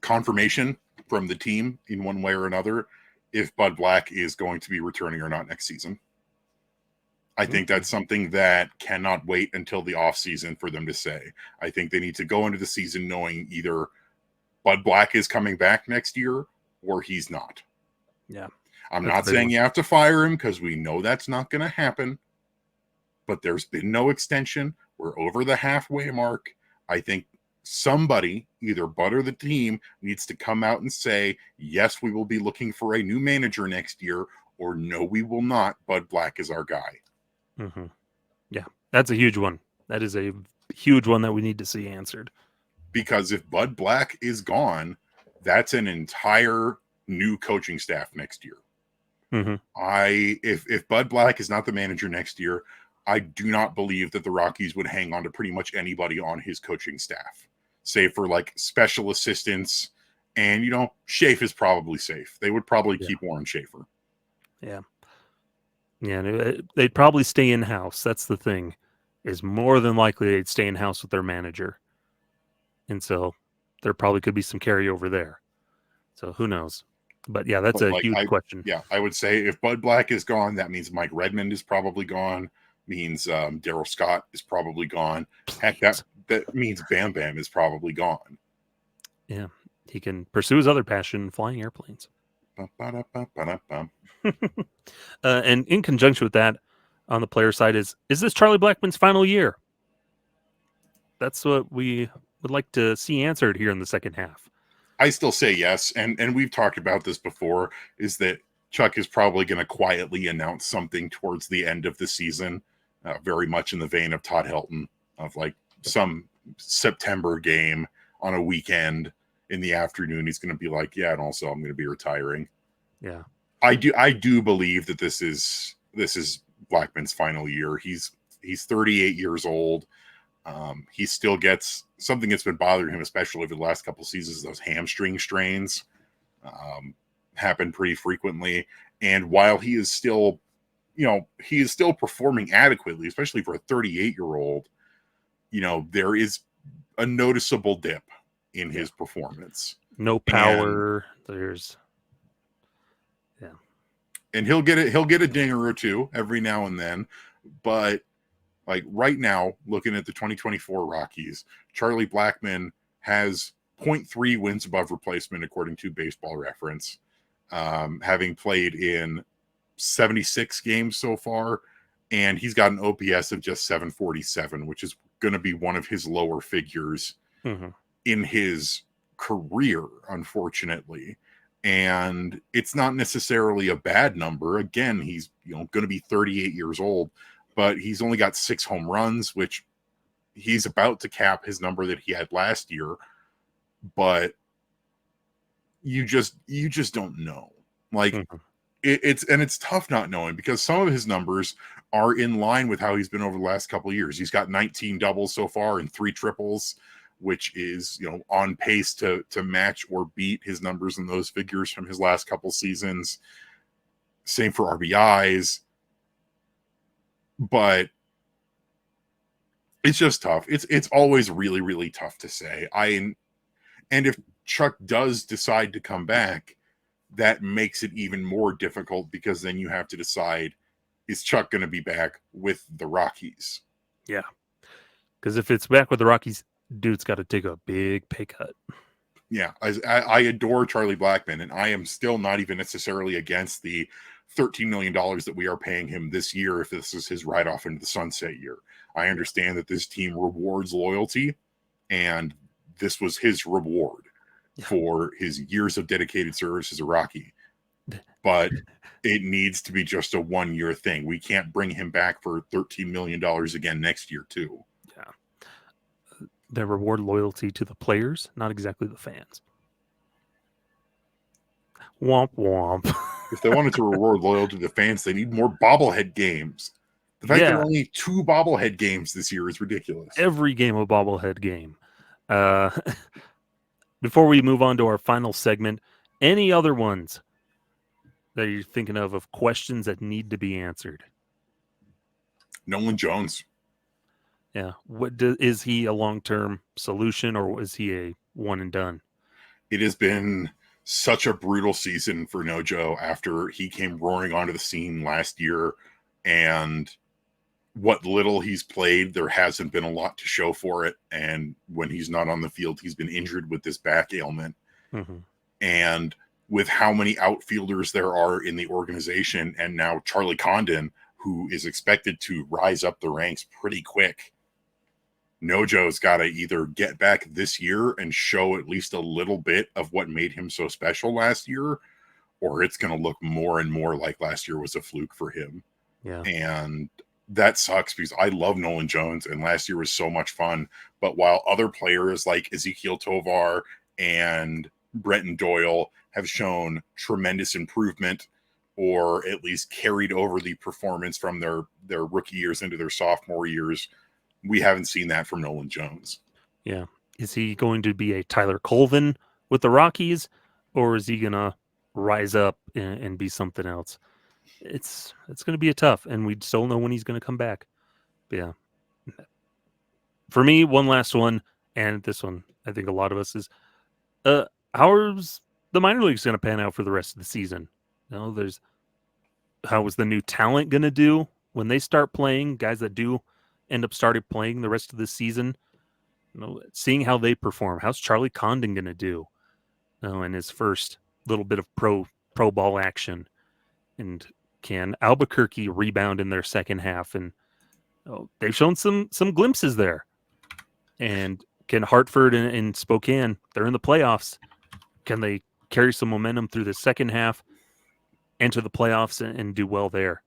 confirmation from the team in one way or another if Bud Black is going to be returning or not next season. I think that's something that cannot wait until the offseason for them to say. I think they need to go into the season knowing either Bud Black is coming back next year or he's not. Yeah. I'm not saying you have to fire him because we know that's not going to happen, but there's been no extension. We're over the halfway mark. I think somebody, either Bud or the team, needs to come out and say, yes, we will be looking for a new manager next year, or no, we will not. Bud Black is our guy. Mm-hmm. Yeah, that's a huge one. That is a huge one that we need to see answered. Because if Bud Black is gone, that's an entire new coaching staff next year. Mm-hmm. If Bud Black is not the manager next year, I do not believe that the Rockies would hang on to pretty much anybody on his coaching staff, save for like special assistants. And, Schaefer is probably safe. They would probably keep Warren Schaefer. Yeah. Yeah, they'd probably stay in-house. That's the thing, is more than likely they'd stay in-house with their manager. And so there probably could be some carryover there. So who knows? But yeah, that's a huge question. Yeah, I would say if Bud Black is gone, that means Mike Redmond is probably gone. Means Daryl Scott is probably gone. Heck, that means Bam Bam is probably gone. Yeah, he can pursue his other passion, flying airplanes. And in conjunction with that, on the player side, is this Charlie Blackmon's final year? That's what we would like to see answered here in the second half. I still say yes, and we've talked about this before, is that Chuck is probably going to quietly announce something towards the end of the season, very much in the vein of Todd Helton, of like some September game on a weekend in the afternoon. He's going to be like, yeah, and also I'm going to be retiring. Yeah. I do believe that this is Blackmon's final year. He's 38 years old. He still gets something that's been bothering him, especially over the last couple of seasons. Those hamstring strains happen pretty frequently. And while he is still, performing adequately, especially for a 38-year-old, there is a noticeable dip in his performance. No power. And he'll get a dinger or two every now and then, but like right now, looking at the 2024 Rockies, Charlie Blackmon has 0.3 wins above replacement according to Baseball Reference, having played in 76 games so far, and he's got an OPS of just 747, which is going to be one of his lower figures in his career, unfortunately. And it's not necessarily a bad number. Again, he's going to be 38 years old, but he's only got 6 home runs, which he's about to cap his number that he had last year. But you just don't know. Like it's tough not knowing, because some of his numbers are in line with how he's been over the last couple of years. He's got 19 doubles so far and 3 triples, which is, on pace to match or beat his numbers in those figures from his last couple seasons. Same for RBIs. But it's just tough. It's always really, really tough to say. And if Chuck does decide to come back, that makes it even more difficult, because then you have to decide, is Chuck going to be back with the Rockies? Yeah. Because if it's back with the Rockies, dude's got to take a big pay cut. Yeah, I adore Charlie Blackmon, and I am still not even necessarily against the $13 million that we are paying him this year if this is his ride-off into the sunset year. I understand that this team rewards loyalty, and this was his reward for his years of dedicated service as a Rocky. But it needs to be just a one-year thing. We can't bring him back for $13 million again next year, too. Yeah. They reward loyalty to the players, not exactly the fans. Womp womp. If they wanted to reward loyalty to the fans, they need more bobblehead games. The fact there are only 2 bobblehead games this year is ridiculous. Every game a bobblehead game. Before we move on to our final segment, any other ones that you're thinking of questions that need to be answered? Nolan Jones. Yeah. Is he a long-term solution, or was he a one and done? It has been such a brutal season for Nojo after he came roaring onto the scene last year, and what little he's played, there hasn't been a lot to show for it. And when he's not on the field, he's been injured with this back ailment. Mm-hmm. And with how many outfielders there are in the organization, and now Charlie Condon, who is expected to rise up the ranks pretty quick, Nojo's got to either get back this year and show at least a little bit of what made him so special last year, or it's going to look more and more like last year was a fluke for him. Yeah. And that sucks because I love Nolan Jones and last year was so much fun. But while other players like Ezekiel Tovar and Brenton Doyle have shown tremendous improvement, or at least carried over the performance from their rookie years into their sophomore years, we haven't seen that from Nolan Jones. Yeah. Is he going to be a Tyler Colvin with the Rockies, or is he going to rise up and be something else? It's going to be a tough, and we still know when he's going to come back. But yeah. For me, one last one, and this one, I think a lot of us is, how's the minor leagues going to pan out for the rest of the season? How is the new talent going to do when they start playing? Guys that do end up started playing the rest of the season, seeing how they perform. How's Charlie Condon going to do in his first little bit of pro ball action? And can Albuquerque rebound in their second half? And they've shown some glimpses there. And can Hartford and Spokane, they're in the playoffs, can they carry some momentum through the second half, enter the playoffs, and do well there?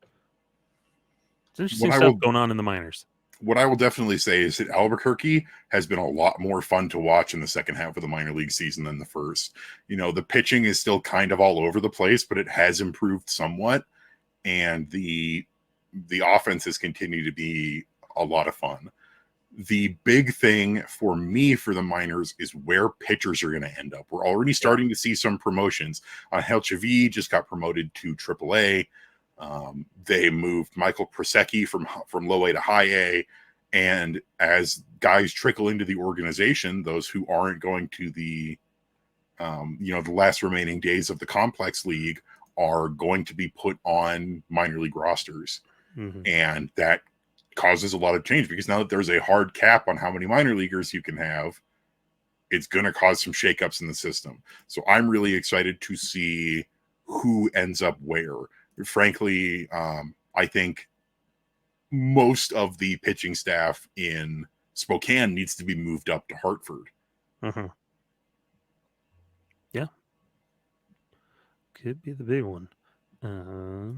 It's interesting stuff going on in the minors. What I will definitely say is that Albuquerque has been a lot more fun to watch in the second half of the minor league season than the first. The pitching is still kind of all over the place, but it has improved somewhat. And the offense has continued to be a lot of fun. The big thing for me for the minors is where pitchers are going to end up. We're already starting to see some promotions. Angel Chavi just got promoted to AAA. They moved Michael Prasecki from low A to high A. And as guys trickle into the organization, those who aren't going to the last remaining days of the complex league are going to be put on minor league rosters. Mm-hmm. And that causes a lot of change because now that there's a hard cap on how many minor leaguers you can have, it's going to cause some shakeups in the system. So I'm really excited to see who ends up where. Frankly, I think most of the pitching staff in Spokane needs to be moved up to Hartford. Mm-hmm. Yeah. Could be the big one. I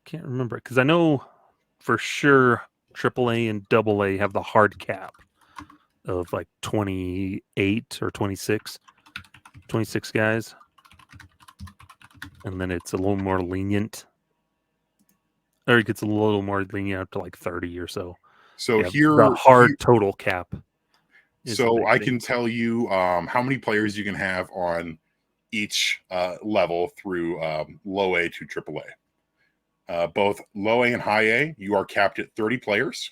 can't remember, because I know for sure AAA and AA have the hard cap of like 28 or 26 guys. And then it's a little more lenient. Or it gets a little more lenient up to like 30 or so. So the hard total cap. So I can tell you how many players you can have on each level through low A to AAA. Both low A and high A, you are capped at 30 players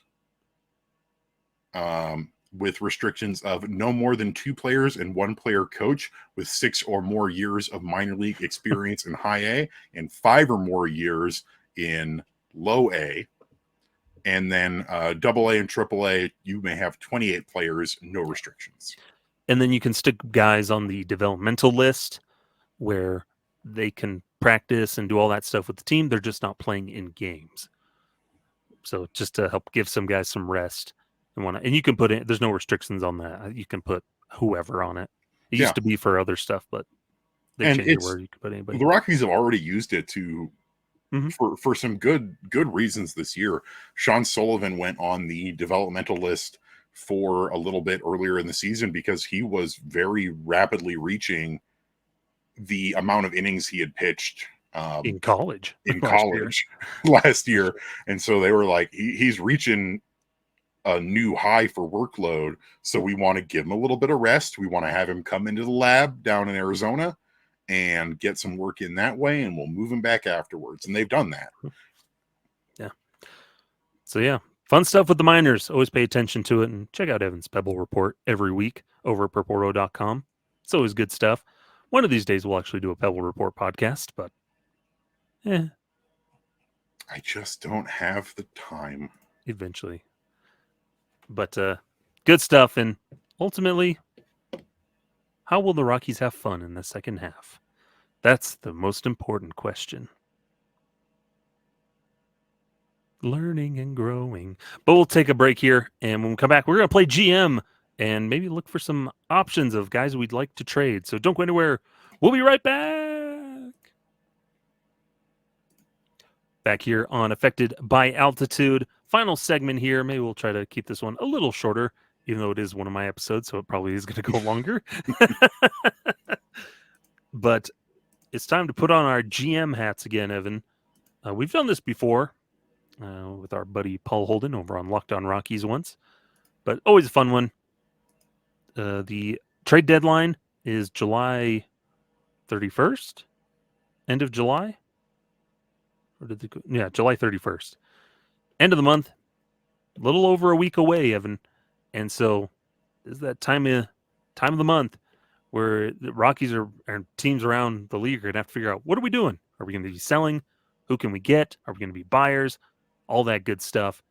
with restrictions of no more than 2 players and 1 player coach with 6 or more years of minor league experience in high A and 5 or more years in low A. And then AA and AAA, you may have 28 players, no restrictions. And then you can stick guys on the developmental list where they can practice and do all that stuff with the team. They're just not playing in games. So just to help give some guys some rest. And you can put in, there's no restrictions on that. You can put whoever on it. It used to be for other stuff, but they changed it where you can put anybody. The Rockies have already used it to for some good reasons this year. Sean Sullivan went on the developmental list for a little bit earlier in the season because he was very rapidly reaching the amount of innings he had pitched in college last year. And so they were like, he's reaching a new high for workload. So we want to give him a little bit of rest. We want to have him come into the lab down in Arizona and get some work in that way. And we'll move him back afterwards. And they've done that. Yeah. So yeah, fun stuff with the minors. Always pay attention to it and check out Evan's Pebble Report every week over at purplerow.com. It's always good stuff. One of these days we'll actually do a Pebble Report podcast, but I just don't have the time. Eventually. But good stuff. And ultimately, how will the Rockies have fun in the second half? That's the most important question. Learning and growing. But we'll take a break here. And when we come back, we're going to play GM and maybe look for some options of guys we'd like to trade. So don't go anywhere. We'll be right back. Back here on Affected by Altitude. Final segment here. Maybe we'll try to keep this one a little shorter, even though it is one of my episodes, so it probably is going to go longer. But it's time to put on our GM hats again, Evan. We've done this before with our buddy Paul Holden over on Locked On Rockies once, but always a fun one. The trade deadline is July 31st, end of July. Or did they go? Yeah, July 31st. End of the month, a little over a week away, Evan. And so this is that time of the month where the Rockies and teams around the league are going to have to figure out, what are we doing? Are we going to be selling? Who can we get? Are we going to be buyers? All that good stuff.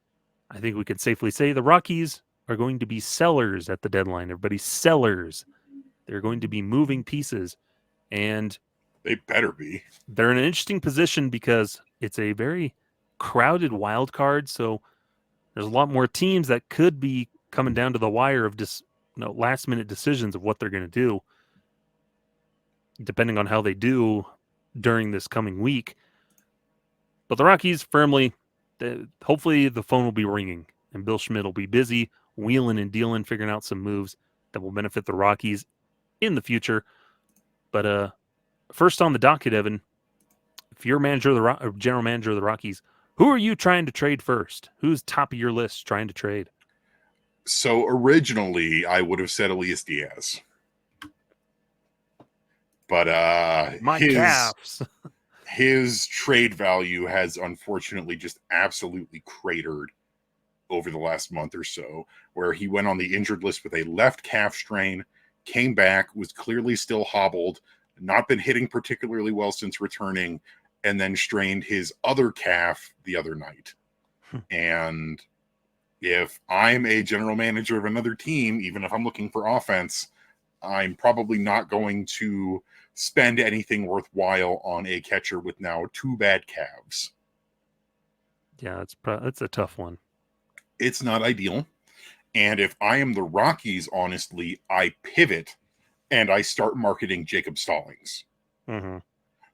I think we could safely say the Rockies are going to be sellers at the deadline. Everybody's sellers. They're going to be moving pieces. And they better be. They're in an interesting position because it's a very crowded wild card. So there's a lot more teams that could be coming down to the wire of just last minute decisions of what they're going to do, depending on how they do during this coming week. But the Rockies firmly, hopefully the phone will be ringing and Bill Schmidt will be busy wheeling and dealing, figuring out some moves that will benefit the Rockies in the future. But first on the docket, Evan, if you're general manager of the Rockies, who are you trying to trade first? Who's top of your list trying to trade? So originally, I would have said Elias Diaz. But calves. His trade value has unfortunately just absolutely cratered over the last month or so, where he went on the injured list with a left calf strain, came back, was clearly still hobbled, not been hitting particularly well since returning, and then strained his other calf the other night. And if I'm a general manager of another team, even if I'm looking for offense, I'm probably not going to spend anything worthwhile on a catcher with now 2 bad calves. Yeah, that's a tough one. It's not ideal. And if I am the Rockies, honestly, I pivot and I start marketing Jacob Stallings,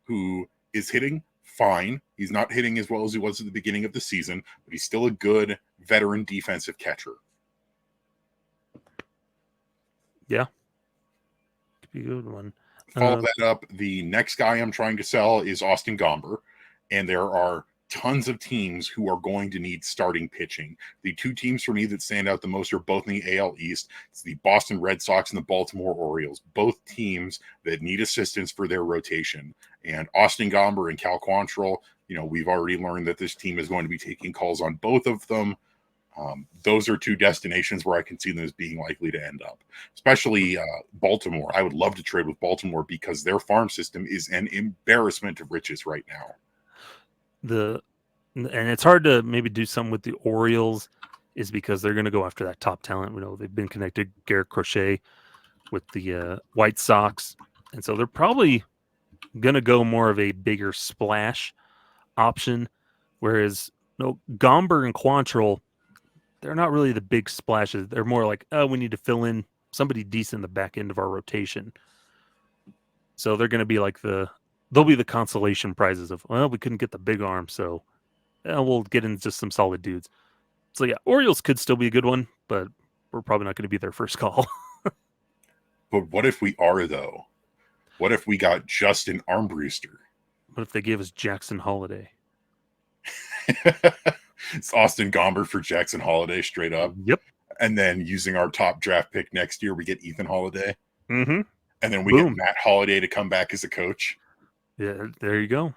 who is hitting fine. He's not hitting as well as he was at the beginning of the season, but he's still a good veteran defensive catcher. Yeah. Could be a good one. Follow that up. The next guy I'm trying to sell is Austin Gomber, and there are tons of teams who are going to need starting pitching. The 2 teams for me that stand out the most are both in the AL East. It's the Boston Red Sox and the Baltimore Orioles, both teams that need assistance for their rotation. And Austin Gomber and Cal Quantrill, we've already learned that this team is going to be taking calls on both of them. Those are 2 destinations where I can see them as being likely to end up, especially Baltimore. I would love to trade with Baltimore because their farm system is an embarrassment of riches right now. And it's hard to maybe do something with the Orioles is because they're going to go after that top talent. We know they've been connected, Garrett Crochet, with the White Sox. And so they're probably going to go more of a bigger splash option. Whereas Gomber and Quantrill, they're not really the big splashes. They're more like, we need to fill in somebody decent in the back end of our rotation. So they're going to be like they'll be the consolation prizes of, we couldn't get the big arm, so we'll get in just some solid dudes. So yeah, Orioles could still be a good one, but we're probably not going to be their first call. But what if we are, though? What if we got Justin Armbruster? What if they gave us Jackson Holiday? It's Austin Gomber for Jackson Holiday straight up. Yep. And then using our top draft pick next year, we get Ethan Holiday. Mm-hmm. And then we get Matt Holiday to come back as a coach. Yeah, there you go.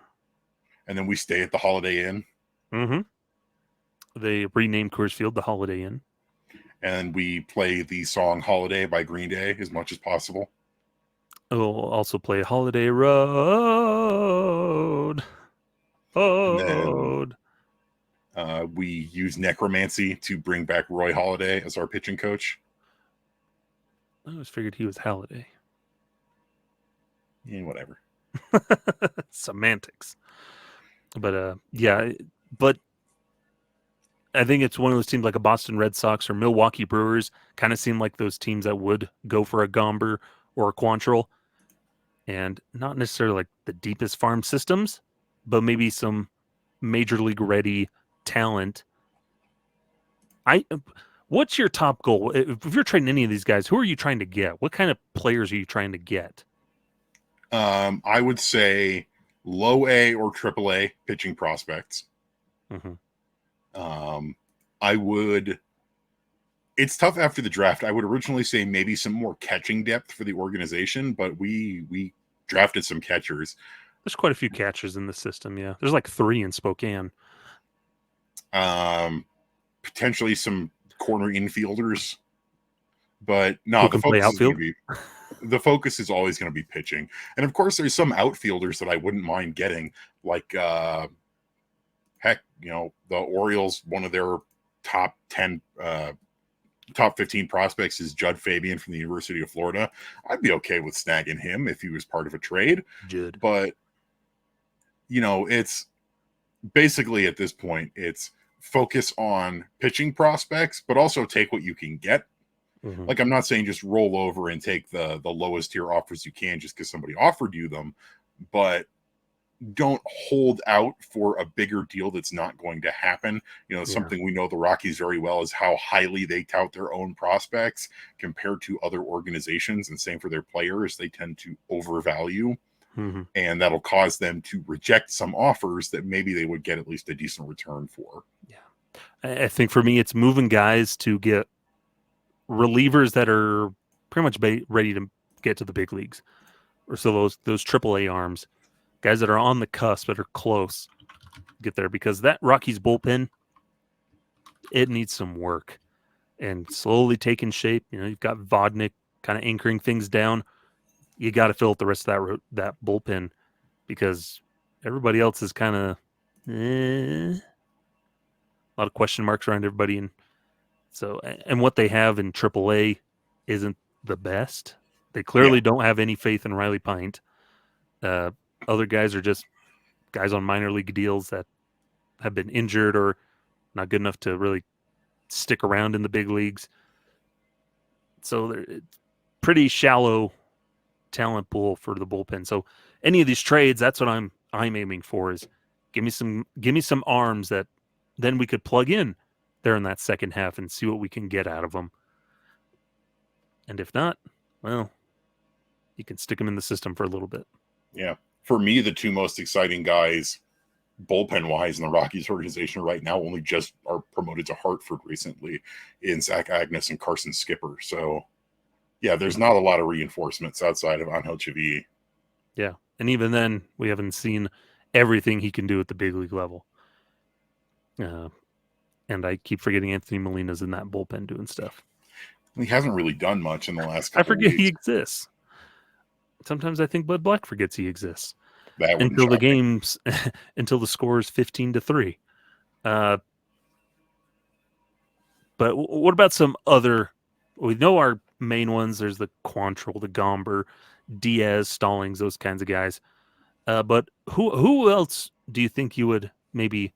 And then we stay at the Holiday Inn. Mm-hmm. They renamed Coors Field the Holiday Inn. And we play the song Holiday by Green Day as much as possible. We'll also play Holiday Road. And then we use necromancy to bring back Roy Halladay as our pitching coach. I always figured he was Halliday. Yeah, whatever. Semantics. But but I think it's one of those teams like a Boston Red Sox or Milwaukee Brewers kind of seem like those teams that would go for a Gomber or a Quantrill, and not necessarily like the deepest farm systems, but maybe some major league ready talent. What's your top goal? If you're trading any of these guys, who are you trying to get? What kind of players are you trying to get? I would say low A or triple A pitching prospects. Mm-hmm. It's tough after the draft. I would originally say maybe some more catching depth for the organization, but we drafted some catchers. There's quite a few catchers in the system. Yeah. There's like 3 in Spokane. Potentially some corner infielders, but no, the focus is always going to be pitching. And of course there's some outfielders that I wouldn't mind getting, like heck, the Orioles, one of their top 15 prospects is Judd Fabian from the University of Florida. I'd be okay with snagging him if he was part of a trade. Judd. But it's basically at this point, it's focus on pitching prospects, but also take what you can get. Mm-hmm. Like, I'm not saying just roll over and take the lowest tier offers you can just because somebody offered you them, but don't hold out for a bigger deal that's not going to happen. Something we know the Rockies very well is how highly they tout their own prospects compared to other organizations, and same for their players. They tend to overvalue, and that'll cause them to reject some offers that maybe they would get at least a decent return for. Yeah. I think for me, it's moving guys to get relievers that are pretty much ready to get to the big leagues, or so those AAA arms, guys that are on the cusp, that are close, get there, because that Rockies bullpen, it needs some work and slowly taking shape. You've got Vodnik kind of anchoring things down. You got to fill up the rest of that bullpen, because everybody else is kind of a lot of question marks around everybody. And so, and what they have in AAA isn't the best. They clearly don't have any faith in Riley Pint. Other guys are just guys on minor league deals that have been injured or not good enough to really stick around in the big leagues. So it's pretty shallow talent pool for the bullpen. So any of these trades, that's what I'm aiming for, is give me some arms that then we could plug in there in that second half and see what we can get out of them. And if not, well, you can stick them in the system for a little bit. Yeah. For me, the 2 most exciting guys bullpen-wise in the Rockies organization right now only just are promoted to Hartford recently, in Zach Agnes and Carson Skipper. So, yeah, there's not a lot of reinforcements outside of Angel Chavi. Yeah, and even then, we haven't seen everything he can do at the big league level. And I keep forgetting Anthony Molina's in that bullpen doing stuff. He hasn't really done much in the last couple I forget weeks. he exists. Sometimes I think Bud Black forgets he exists. That until the games, until the score is 15-3. But what about some other? We know our main ones. There's the Quantrill, the Gomber, Diaz, Stallings, those kinds of guys. But who else do you think you would maybe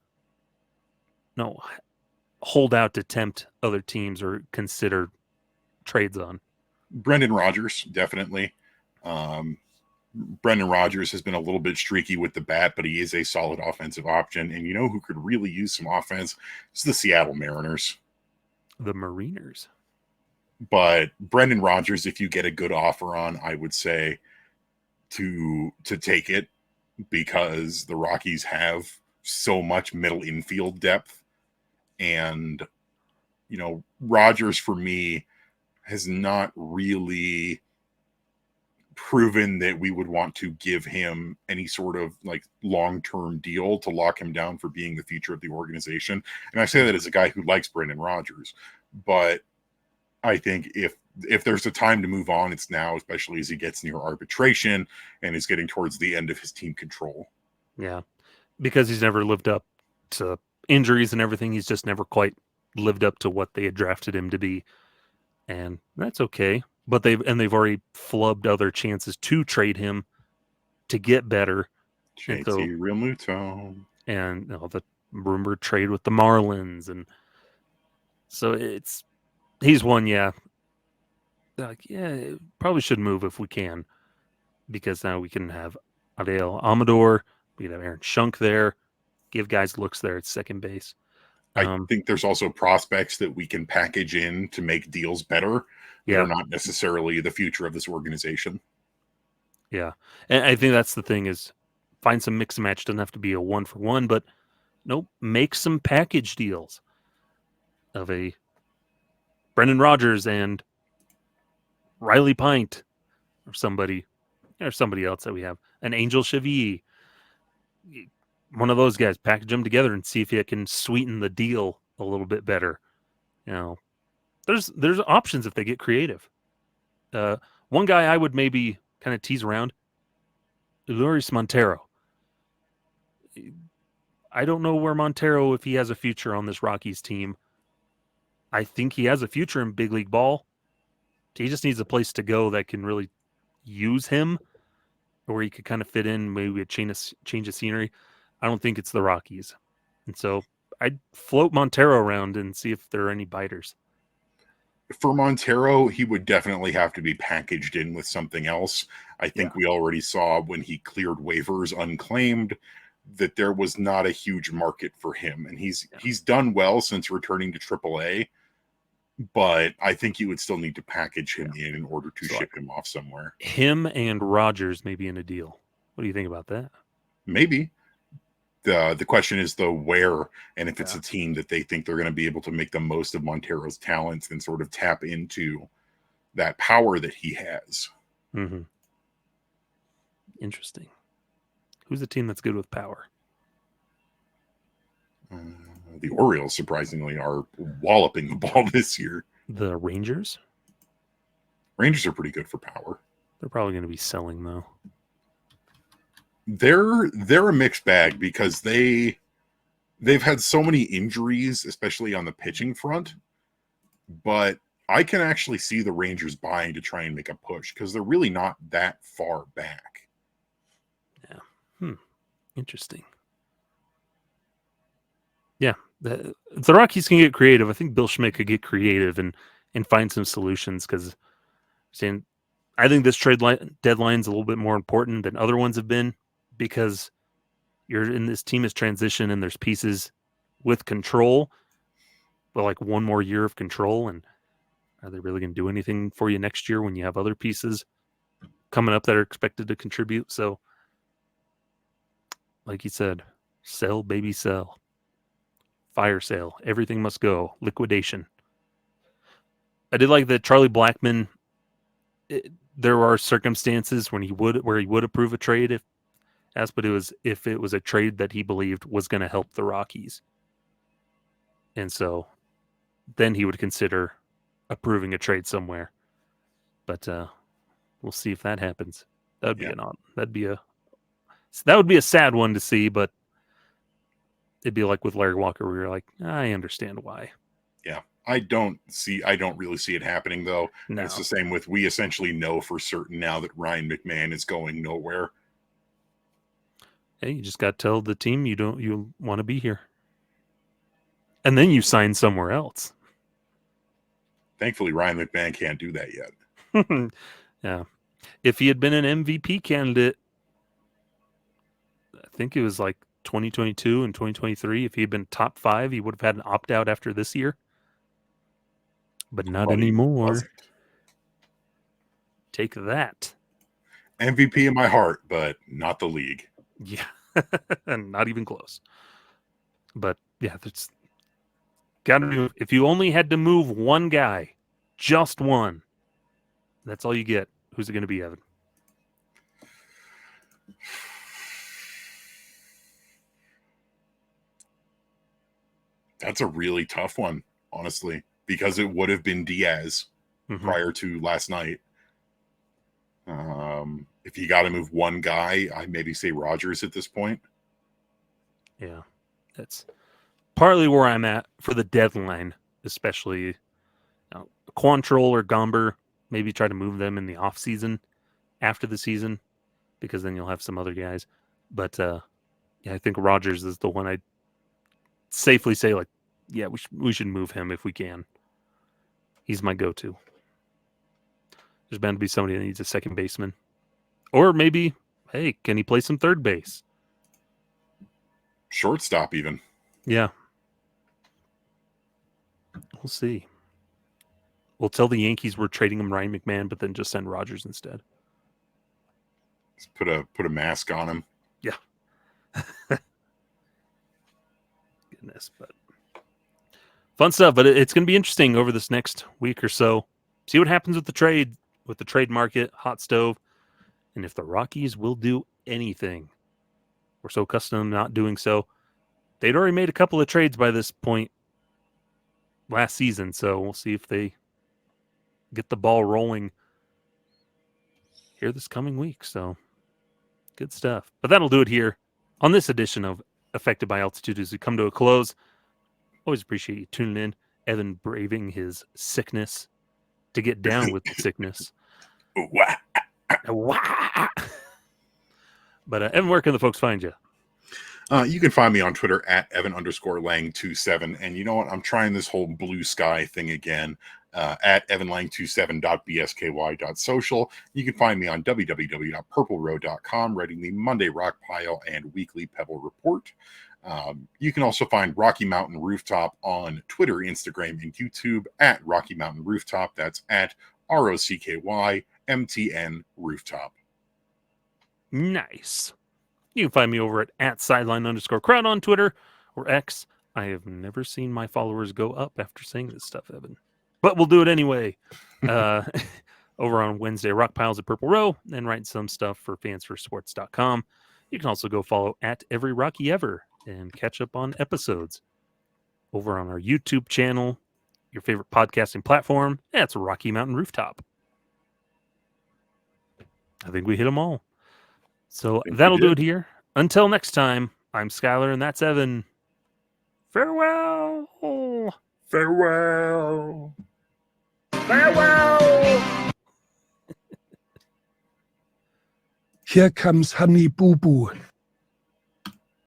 hold out to tempt other teams or consider trades on? Brendan Rodgers, definitely. Brendan Rodgers has been a little bit streaky with the bat, but he is a solid offensive option. And who could really use some offense? It's the Seattle Mariners. The Mariners. But Brendan Rodgers, if you get a good offer on, I would say to take it, because the Rockies have so much middle infield depth. And, Rodgers for me has not really proven that we would want to give him any sort of like long-term deal to lock him down for being the future of the organization. And I say that as a guy who likes Brendan Rodgers, but I think if there's a time to move on, it's now, especially as he gets near arbitration and is getting towards the end of his team control. Yeah, because he's never lived up to injuries and everything. He's just never quite lived up to what they had drafted him to be, and that's okay. But they've already flubbed other chances to trade him to get better. JT Realmuto. And the rumored trade with the Marlins, and so he's one. Yeah, probably should move if we can, because now we can have Adele Amador, we can have Aaron Schunk there, give guys looks there at second base. I think there's also prospects that we can package in to make deals better that are not necessarily the future of this organization. Yeah. And I think that's the thing, is find some mix and match. Doesn't have to be a 1-for-1, but make some package deals of a Brendan Rodgers and Riley Pint or somebody else that we have, an Angel Chevy, one of those guys, package them together and see if you can sweeten the deal a little bit better. There's options if they get creative. One guy I would maybe kind of tease around, Luis Montero. I don't know where Montero, if he has a future on this Rockies team. I think he has a future in big league ball. He just needs a place to go that can really use him, where he could kind of fit in, maybe a change of scenery. I don't think it's the Rockies. And so I'd float Montero around and see if there are any biters. For Montero, he would definitely have to be packaged in with something else. I think we already saw when he cleared waivers unclaimed that there was not a huge market for him. And he's done well since returning to AAA, but I think you would still need to package him in order to ship him off somewhere. Him and Rodgers may be in a deal. What do you think about that? Maybe. The question is the where, and if it's a team that they think they're going to be able to make the most of Montero's talents and sort of tap into that power that he has. Mm-hmm. Interesting. Who's the team that's good with power? The Orioles, surprisingly, are walloping the ball this year. The Rangers? Rangers are pretty good for power. They're probably going to be selling, though. They're a mixed bag because they've had so many injuries, especially on the pitching front. But I can actually see the Rangers buying to try and make a push because they're really not that far back. Yeah. Interesting. Yeah. The Rockies can get creative. I think Bill Schmidt could get creative and find some solutions, because I think this trade deadline is a little bit more important than other ones have been, because you're in this team is transition and there's pieces with control, but like one more year of control. And are they really going to do anything for you next year when you have other pieces coming up that are expected to contribute? So, like you said, sell, baby, sell. Fire sale. Everything must go. Liquidation. I did like that Charlie Blackmon. There are circumstances where he would approve a trade but it was if it was a trade that he believed was going to help the Rockies, and so then he would consider approving a trade somewhere. But we'll see if that happens. That would be a sad one to see, but it'd be like with Larry Walker, where you're like, I understand why. Yeah. I don't really see it happening, though. No. It's the same with, we essentially know for certain now that Ryan McMahon is going nowhere. Hey, you just got to tell the team you want to be here. And then you sign somewhere else. Thankfully, Ryan McMahon can't do that yet. Yeah. If he had been an MVP candidate, I think it was like 2022 and 2023. If he had been top 5, he would have had an opt-out after this year. But not anymore. Take that. MVP in my heart, but not the league. Yeah. And not even close. But yeah, that's gotta be, if you only had to move one guy, just one, that's all you get. Who's it going to be, Evan? That's a really tough one, honestly, because it would have been Diaz prior to last night. If you got to move one guy, I maybe say Rogers at this point. Yeah, that's partly where I'm at for the deadline, especially Quantrill or Gomber. Maybe try to move them in the off season after the season, because then you'll have some other guys. But yeah, I think Rogers is the one I'd safely say, like, yeah, we should move him if we can. He's my go-to. There's bound to be somebody that needs a second baseman. Or maybe, hey, can he play some third base? Shortstop even. Yeah. We'll see. We'll tell the Yankees we're trading him Ryan McMahon, but then just send Rogers instead. Just put a mask on him. Yeah. Goodness, but fun stuff. But it's going to be interesting over this next week or so. See what happens with the trade market, hot stove, and if the Rockies will do anything. We're so accustomed to not doing so. They'd already made a couple of trades by this point last season, so we'll see if they get the ball rolling here this coming week. So good stuff. But that'll do it here on this edition of Affected by Altitude as we come to a close. Always appreciate you tuning in. Evan braving his sickness to get down with the sickness. But Evan, where can the folks find you? You can find me on Twitter at Evan_Lang27. And you know what? I'm trying this whole blue sky thing again. At evanlang27.bsky.social. You can find me on www.purplerow.com, writing the Monday Rock Pile and weekly Pebble Report. You can also find Rocky Mountain Rooftop on Twitter, Instagram, and YouTube at Rocky Mountain Rooftop. That's at ROCKYMTN Rooftop. Nice. You can find me over at sideline_crowd on Twitter or X. I have never seen my followers go up after saying this stuff, Evan. But we'll do it anyway. Over on Wednesday, Rock Piles at Purple Row, and write some stuff for fansfirstsports.com. You can also go follow at Every Rocky Ever and catch up on episodes over on our YouTube channel, your favorite podcasting platform. That's Rocky Mountain Rooftop. I think we hit them all. So that'll do it here. Until next time, I'm Skyler, and that's Evan. Farewell. Farewell. Farewell. Here comes Honey Boo Boo.